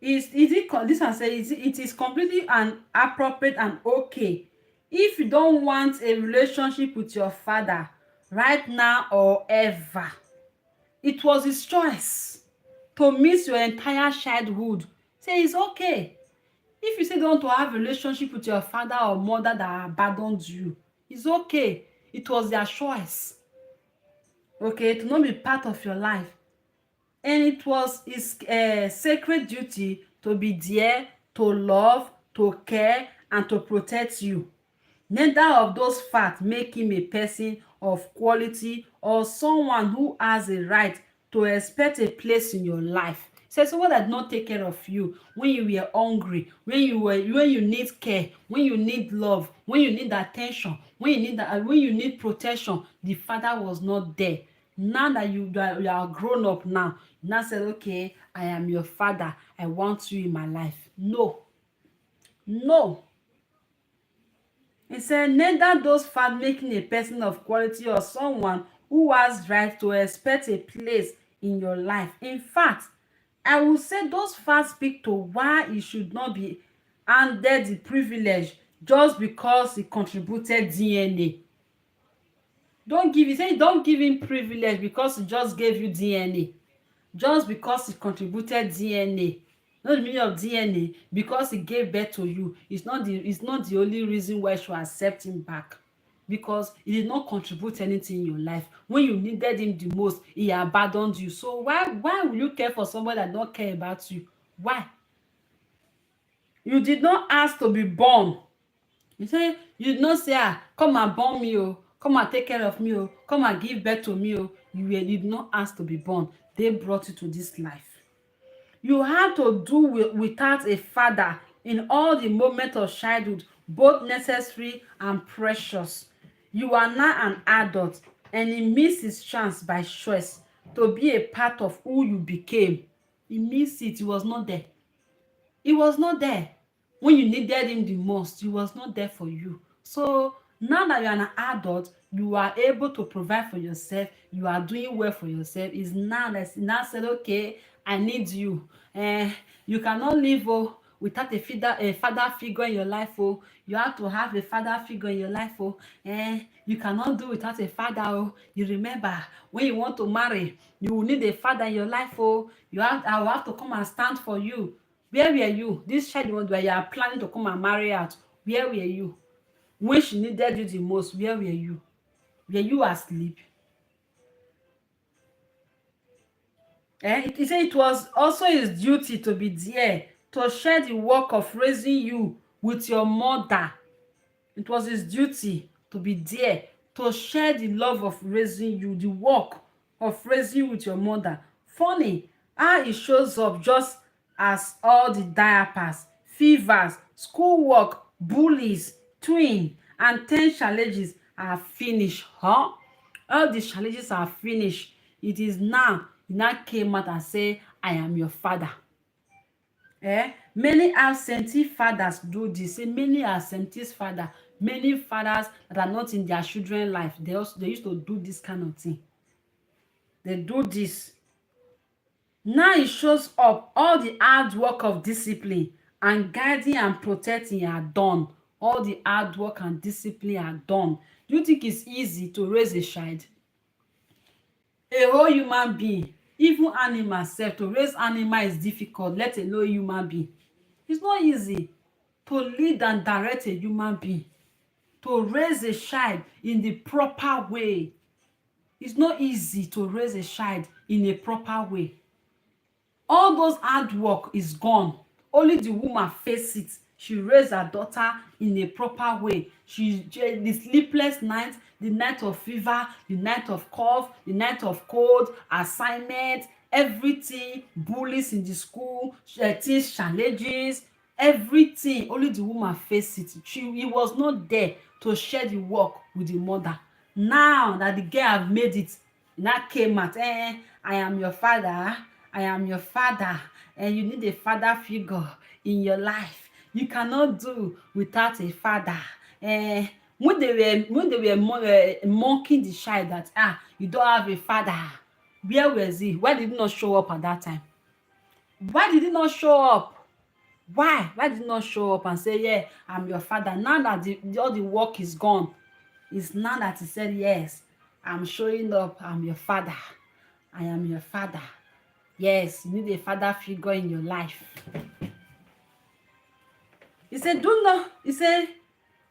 S1: this one said, it is completely appropriate and okay if you don't want a relationship with your father right now or ever. It was his choice to miss your entire childhood. Say it's okay. If you say you don't want to have a relationship with your father or mother that abandoned you, it's okay. It was their choice. Okay, to not be part of your life. And it was his sacred duty to be there, to love, to care, and to protect you. Neither of those facts make him a person of quality or someone who has a right to expect a place in your life. So someone that did not take care of you when you were hungry, when you need care, when you need love, when you need attention, when you need protection, the father was not there. Now that you are grown up now, you now said, okay, I am your father, I want you in my life. No. He said, neither those facts making a person of quality or someone who has right to expect a place in your life. In fact, I will say those facts speak to why he should not be handed the privilege just because he contributed DNA. Don't give him privilege because he just gave you DNA. Just because he contributed DNA. Not the meaning of DNA, because he gave birth to you. It's not the only reason why you should accept him back. Because he did not contribute anything in your life. When you needed him the most, he abandoned you. So why will you care for somebody that don't care about you? Why? You did not ask to be born. You did not say, come and born me, oh, come and take care of me, oh, come and give birth to me, oh. You did not ask to be born. They brought you to this life. You had to do without a father in all the moments of childhood, both necessary and precious. You are now an adult, and he missed his chance by choice to be a part of who you became. He missed it. He was not there. He was not there. When you needed him the most, he was not there for you. So Now that you are an adult, you are able to provide for yourself, you are doing well for yourself. Is now that now said, okay, I need you. You cannot live without a father figure in your life. You have to have a father figure in your life. You cannot do without a father. You remember when you want to marry, you will need a father in your life. I will have to come and stand for you. Where were you? This child where you are planning to come and marry out, where were you? When she needed you the most, where were you? Were you asleep? He said it was also his duty to be there to share the work of raising you with your mother. It was his duty to be there to share the love of raising you, the work of raising you with your mother. Funny how he shows up just as all the diapers, fevers, schoolwork, bullies, twin, and 10 challenges are finished. All the challenges are finished. It is now he now came out and say, I am your father. Many absentee fathers do this. Many absentee fathers, many fathers that are not in their children life, they used to do this kind of thing. They do this. Now it shows up all the hard work of discipline and guiding and protecting are done. All the hard work and discipline are done. Do you think it's easy to raise a child? A whole human being, even animal sef, to raise animal is difficult, let alone human being. It's not easy to lead and direct a human being, to raise a child in the proper way. It's not easy to raise a child in a proper way. All those hard work is gone. Only the woman face it. She raised her daughter in a proper way. The sleepless night, the night of fever, the night of cough, the night of cold, assignment, everything, bullies in the school, things, challenges, everything. Only the woman face it. He was not there to share the work with the mother. Now that the girl have made it, now came out, I am your father. I am your father, and you need a father figure in your life. You cannot do without a father. When they were mocking the child that you don't have a father, where was he? Why did he not show up at that time? Why did he not show up? Why did he not show up and say, yeah, I'm your father? Now that all the work is gone, it's now that he said, yes, I'm showing up, I'm your father. I am your father. Yes, you need a father figure in your life. He said,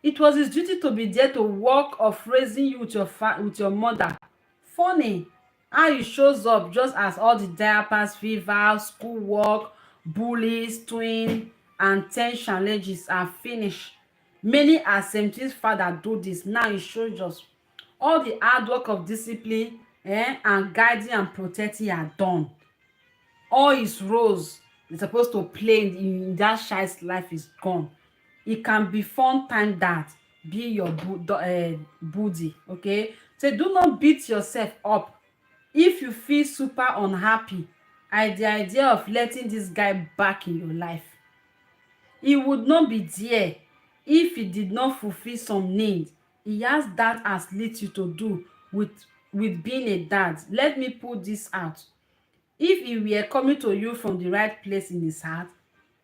S1: it was his duty to be there to work of raising you with your mother. Funny how he shows up just as all the diapers, fever, schoolwork, bullies, twin, and 10 challenges are finished. Many assemblies father do this. Now he shows us all the hard work of discipline and guiding and protecting are done. All his roles he's supposed to play in that child's life is gone. It can be fun time that be your booty, okay? So do not beat yourself up if you feel super unhappy at the idea of letting this guy back in your life. He would not be there if he did not fulfill some needs. He has that as little to do with being a dad. Let me put this out. If he were coming to you from the right place in his heart,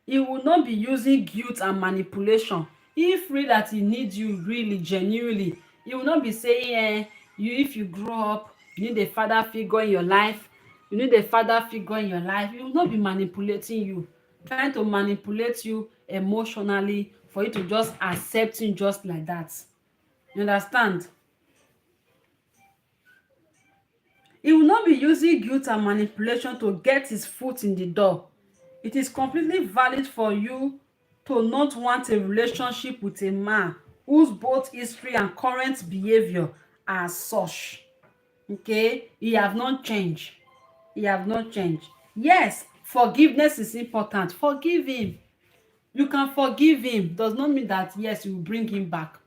S1: he will not be using guilt and manipulation. If really that he needs you really genuinely, he will not be saying if you grow up, you need a father figure in your life, you need a father figure in your life. He will not be manipulating you, trying to manipulate you emotionally for you to just accept him just like that. You understand? He will not be using guilt and manipulation to get his foot in the door. It is completely valid for you to not want a relationship with a man whose both history and current behavior are such. Okay? He have not changed. He have not changed. Yes, forgiveness is important. Forgive him. You can forgive him. Does not mean that, yes, you will bring him back.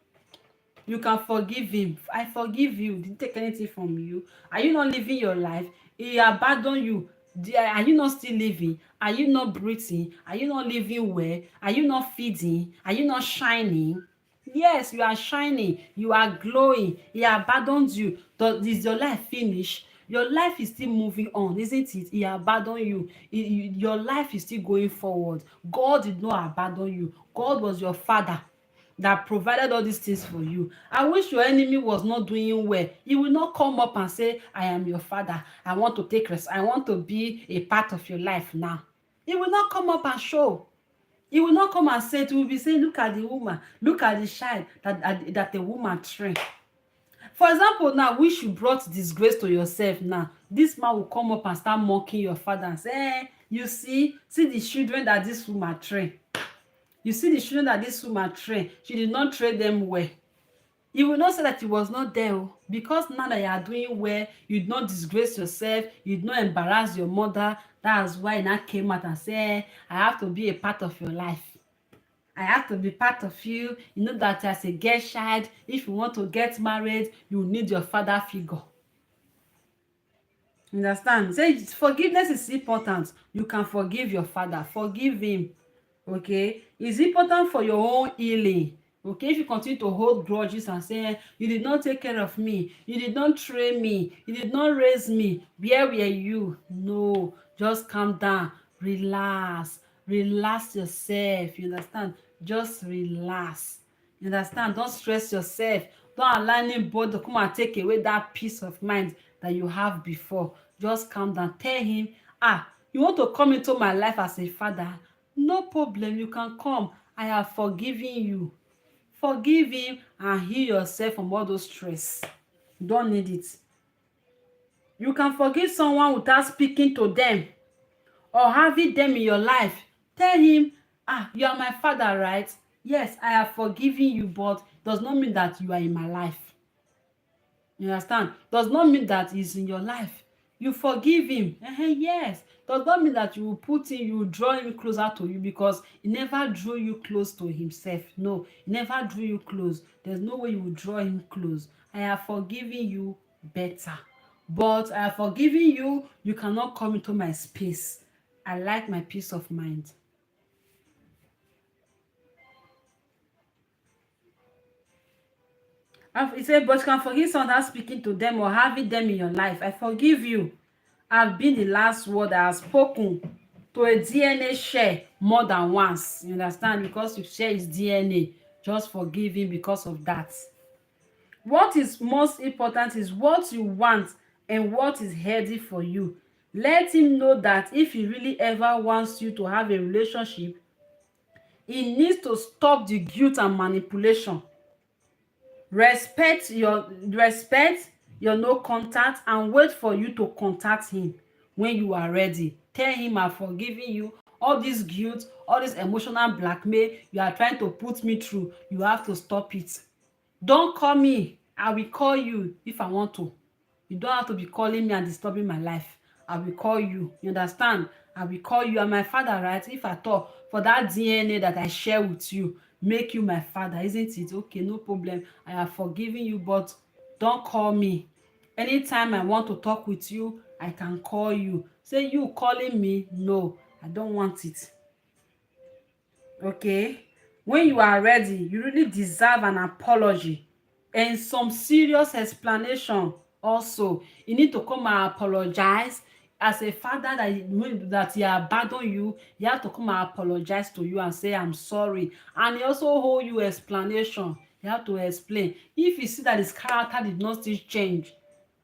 S1: You can forgive him. I forgive you. Didn't take anything from you. Are you not living your life? He abandoned you. Are you not still living? Are you not breathing? Are you not living well? Are you not feeding? Are you not shining? Yes, you are shining, you are glowing. He abandoned you. Is your life finished? Your life is still moving on, isn't it? He abandoned you. Your life is still going forward. God did not abandon you. God was your father that provided all these things for you. I wish your enemy was not doing well. He will not come up and say, I am your father. I want to take rest. I want to be a part of your life now. He will not come up and show. He will not come and say it. He will be saying, look at the woman, look at the child that the woman trained. For example, now, which you brought disgrace to yourself now, this man will come up and start mocking your father and say, you see the children that this woman trained. You see the children that this woman trained. She did not train them well. You will not say that he was not there, because now that you are doing well, you did not disgrace yourself, you did not embarrass your mother. That's why he now came out and said, I have to be a part of your life. I have to be part of you. You know that as a girl child, if you want to get married, you need your father figure. Understand? Say forgiveness is important. You can forgive your father. Forgive him. Okay? It's important for your own healing. Okay? If you continue to hold grudges and say, you did not take care of me, you did not train me, you did not raise me, where were you? No. Just calm down. Relax. Relax yourself. You understand? Just relax. You understand? Don't stress yourself. Don't allow anybody to come and take away that peace of mind that you have before. Just calm down. Tell him, you want to come into my life as a father? No problem. You can come. I have forgiven you. Forgive him and heal yourself from all those stress. You don't need it. You can forgive someone without speaking to them or having them in your life. Tell him, you are my father, right? Yes, I have forgiven you, but does not mean that you are in my life. You understand? Does not mean that he's in your life. You forgive him. Yes. Does not mean that you will put him, you will draw him closer to you, because he never drew you close to himself. No, he never drew you close. There's no way you will draw him close. I have forgiven you better. But I have forgiven you, you cannot come into my space. I like my peace of mind. He said, but you can forgive someone without speaking to them or having them in your life. I forgive you. I've been the last word. I have spoken to a DNA share more than once. You understand? Because you share his DNA. Just forgive him because of that. What is most important is what you want and what is healthy for you. Let him know that if he really ever wants you to have a relationship, he needs to stop the guilt and manipulation. Respect your no contact and wait for you to contact him when you are ready. Tell him, I've forgiven you. All this guilt, all this emotional blackmail you are trying to put me through, you have to stop it. Don't call me. I will call you if I want to. You don't have to be calling me and disturbing my life. I will call you. You understand? I will call you. I'm my father, right? If I talk for that DNA that I share with you, make you my father, isn't it? Okay, no problem. I have forgiven you, but don't call me. Anytime I want to talk with you, I can call you. Say you calling me? No, I don't want it. Okay? When you are ready, you really deserve an apology and some serious explanation also. You need to come and apologize. As a father that he abandoned you, he have to come and apologize to you and say, I'm sorry. And he also hold you explanation. You have to explain. If you see that his character did not still change,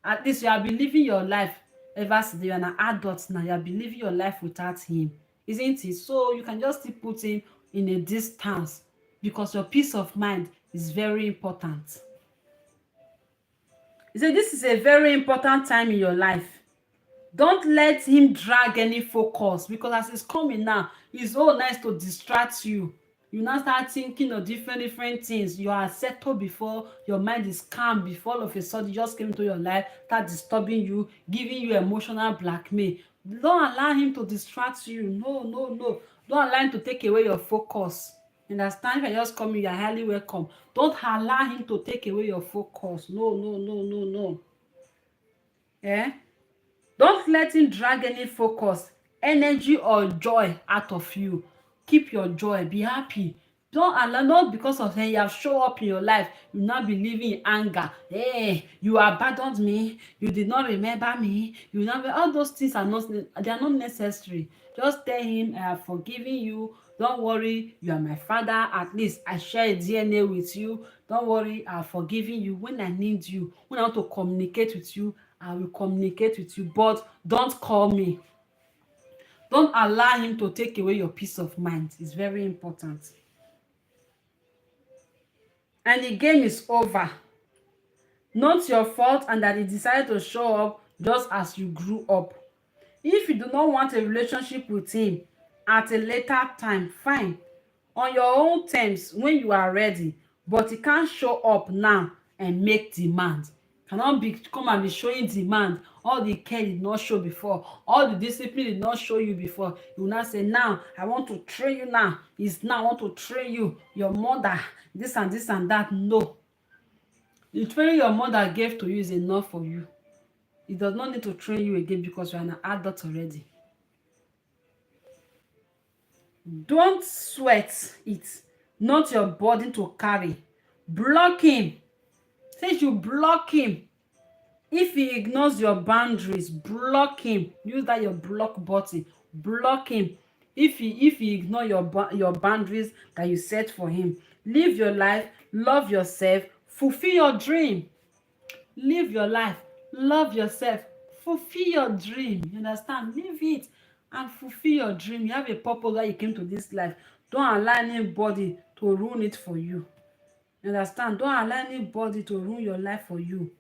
S1: at least you have been living your life ever since you are an adult now. You have been living your life without him, isn't it? So you can just still put him in a distance, because your peace of mind is very important. He said this is a very important time in your life. Don't let him drag any focus, because as he's coming now, it's all nice to distract you. You now start thinking of different things. You are settled before, your mind is calm before all of a sudden just came into your life, start disturbing you, giving you emotional blackmail. Don't allow him to distract you. No, no, no. Don't allow him to take away your focus. You understand? If I just come in, you're highly welcome. Don't allow him to take away your focus. No, no, no, no, no. Yeah? Don't let him drag any focus, energy or joy out of you. Keep your joy. Be happy. Don't allow, not because of you have show up in your life, you now be living in anger. Hey, you abandoned me, you did not remember me, you now all those things are not, they are not necessary. Just tell him, I have forgiven you. Don't worry, you are my father. At least I share a DNA with you. Don't worry, I have forgiven you. When I need you, when I want to communicate with you, I will communicate with you. But don't call me. Don't allow him to take away your peace of mind. It's very important. And the game is over. Not your fault, and that he decided to show up just as you grew up. If you do not want a relationship with him at a later time, fine. On your own terms when you are ready. But he can't show up now and make demand. Cannot be come and be showing demand. All the care did not show before. All the discipline did not show you before. You will now say, now I want to train you now. It's now I want to train you. Your mother, this and that. No. The training your mother gave to you is enough for you. It does not need to train you again because you are an adult already. Don't sweat it. Not your burden to carry. Block him. Since you block him, if he ignores your boundaries, block him. Use that your block button. Block him. If he ignore your boundaries that you set for him, live your life, love yourself, fulfill your dream. Live your life, love yourself, fulfill your dream. You understand? Live it and fulfill your dream. You have a purpose that you came to this life. Don't allow anybody to ruin it for you. You understand? Don't allow anybody to ruin your life for you.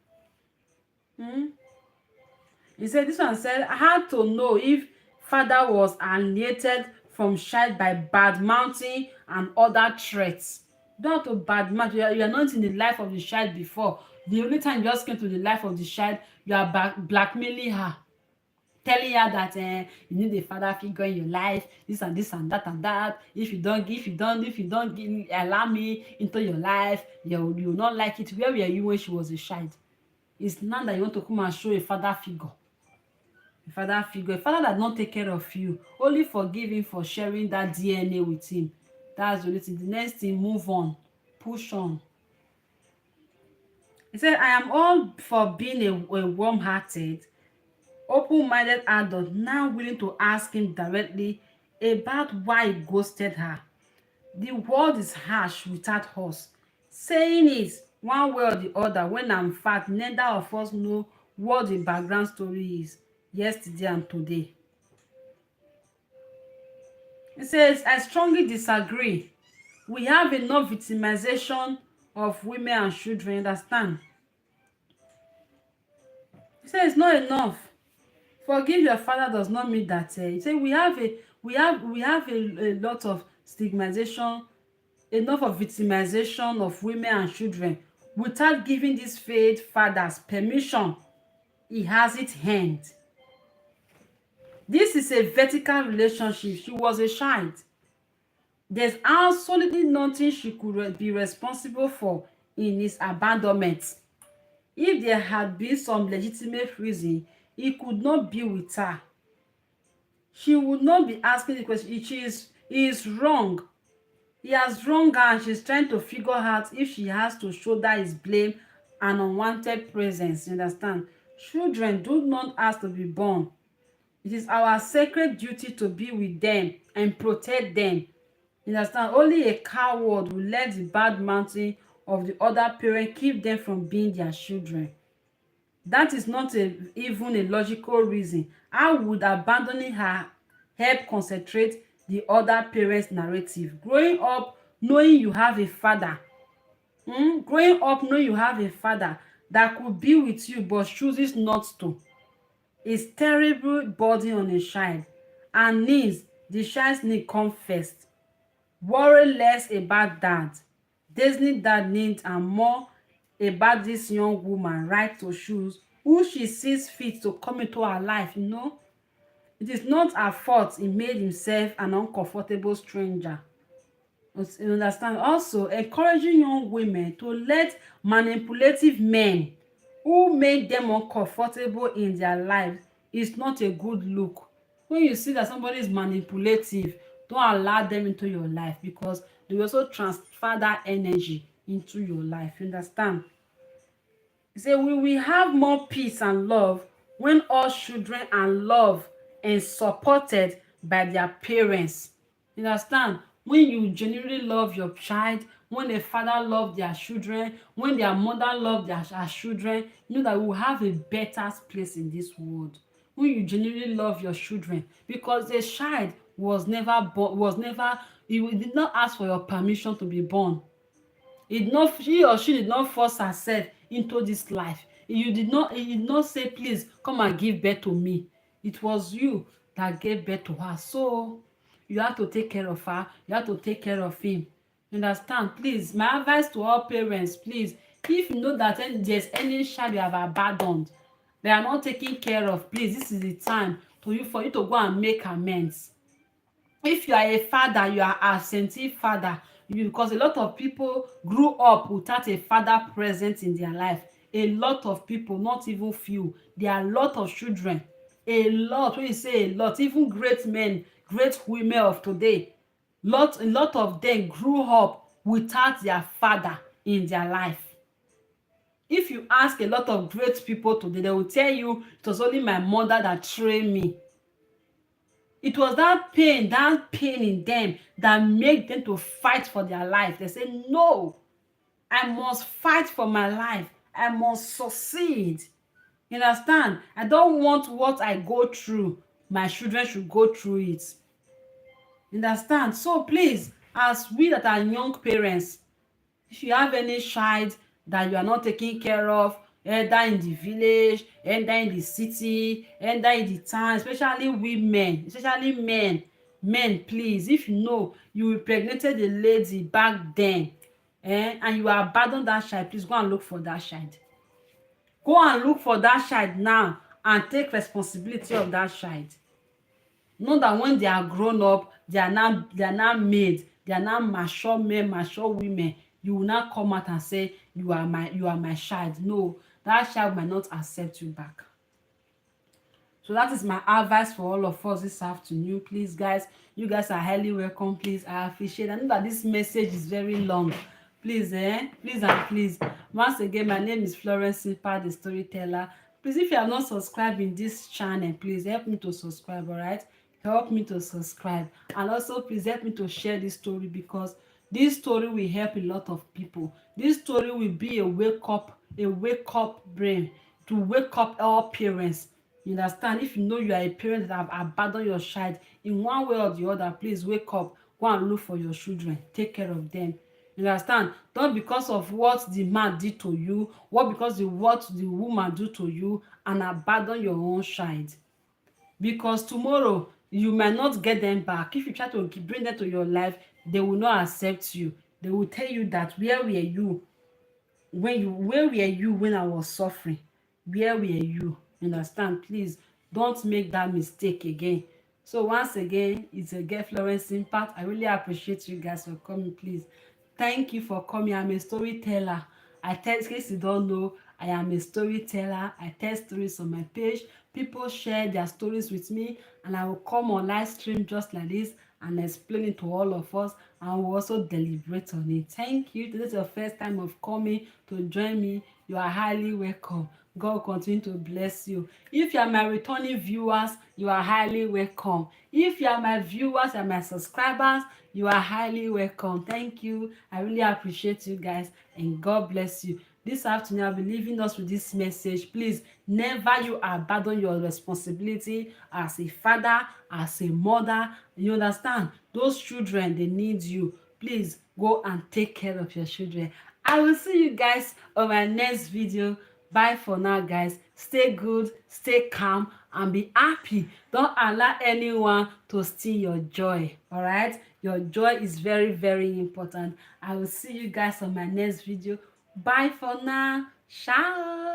S1: He said, this one said, I had to know if father was alienated from child by bad mouthing and other threats. You don't have to bad mouth. You are not in the life of the child before. The only time you just came to the life of the child, you are blackmailing her, telling her that you need a father figure in your life, this and that and that. If you don't allow me into your life, you will not like it. Where were you when she was a child? It's now that you want to come and show a father figure. A father that don't take care of you. Only forgive him for sharing that DNA with him. That's the only thing. The next thing, move on. Push on. He said, I am all for being a warm-hearted, open-minded adult, now willing to ask him directly about why he ghosted her. The world is harsh without us. Saying it one way or the other, when in fact neither of us know what the background story is yesterday and today. It says, I strongly disagree. We have enough victimization of women and children, understand? He says it's not enough. Forgive your father does not mean that. He said we have a lot of stigmatization, enough of victimization of women and children without giving these faith fathers permission. He has it hand. This is a vertical relationship. She was a child. There's absolutely nothing she could be responsible for in his abandonment. If there had been some legitimate reason, he could not be with her. She would not be asking the question. He is wrong. He has wronged her and she's trying to figure out if she has to shoulder his blame and unwanted presence. You understand? Children do not ask to be born. It is our sacred duty to be with them and protect them. You understand? Only a coward will let the bad mouthing of the other parent keep them from being their children. That is not even a logical reason. How would abandoning her help concentrate the other parent's narrative? Growing up knowing you have a father that could be with you but chooses not to is terrible burden on a child, and the child's need come first. Worry less about dad, Disney dad needs, and more about this young woman right to choose who she sees fit to come into her life. It is not her fault he made himself an uncomfortable stranger. You understand? Also, encouraging young women to let manipulative men who make them uncomfortable in their lives is not a good look. When you see that somebody is manipulative, don't allow them into your life, because they will also transfer that energy into your life. You understand? He say we will have more peace and love when all children are loved and supported by their parents. You understand? When you genuinely love your child, when a father love their children, when their mother love her children, you know that we will have a better place in this world. When you genuinely love your children, because a child was never born, he did not ask for your permission to be born. He or she did not force herself into this life. He did not say, please come and give birth to me. It was you that gave birth to her. So you have to take care of her. You have to take care of him. You understand? Please, my advice to all parents, please, if you know that there's any child you have abandoned, they are not taken care of, please, this is the time for you to go and make amends. If you are a father, you are absentee father, because a lot of people grew up without a father present in their life. A lot of people, not even few, there are a lot of children, a lot, when you say a lot, even great men, great women of today, a lot of them grew up without their father in their life. If you ask a lot of great people today, they will tell you it was only my mother that trained me. It was that pain in them that made them to fight for their life. They say, no, I must fight for my life. I must succeed. You understand? I don't want what I go through, my children should go through it. You understand? So please, as we that are young parents, if you have any child that you are not taking care of, either in the village, either in the city, either in the town, especially women, especially men, please, if you know you impregnated a lady back then, and you abandon that child, please go and look for that child. Go and look for that child now and take responsibility of that child. Know that when they are grown up, they are now made, they are now mature men, mature women, you will not come out and say you are my child. No, that child might not accept you back. So that is my advice for all of us this afternoon. Please, guys, you guys are highly welcome. Please, I appreciate. I know that this message is very long. Please, please and please. Once again, my name is Florence Simpa, the storyteller. Please, if you are not subscribed in this channel, please help me to subscribe. All right, help me to subscribe, and also please help me to share this story, because this story will help a lot of people. This story will be a wake up brain to wake up all parents. You understand? If you know you are a parent that have abandoned your child in one way or the other, please wake up, go and look for your children, take care of them. You understand? Not because of what the man did to you, what the woman do to you, and abandon your own child. Because tomorrow you might not get them back. If you try to bring them to your life, they will not accept you. They will tell you that where were you when I was suffering? Where were you? Understand? Please don't make that mistake again. So once again, it's a girl Florence Impact. I really appreciate you guys for coming. Please, thank you for coming. I'm a storyteller. In case you don't know, I am a storyteller. I tell stories on my page. People share their stories with me, and I will come on live stream just like this and explain it to all of us, and we'll also deliberate on it. Thank you. This is your first time of coming to join me. You are highly welcome. God continue to bless you. If you are my returning viewers, you are highly welcome. If you are my viewers and my subscribers, you are highly welcome. Thank you. I really appreciate you guys, and God bless you. This afternoon, I'll be leaving us with this message. Please, never you abandon your responsibility as a father, as a mother. You understand? Those children, they need you. Please go and take care of your children. I will see you guys on my next video. Bye for now, guys. Stay good, stay calm, and be happy. Don't allow anyone to steal your joy. All right? Your joy is very, very important. I will see you guys on my next video. Bye for now. Ciao.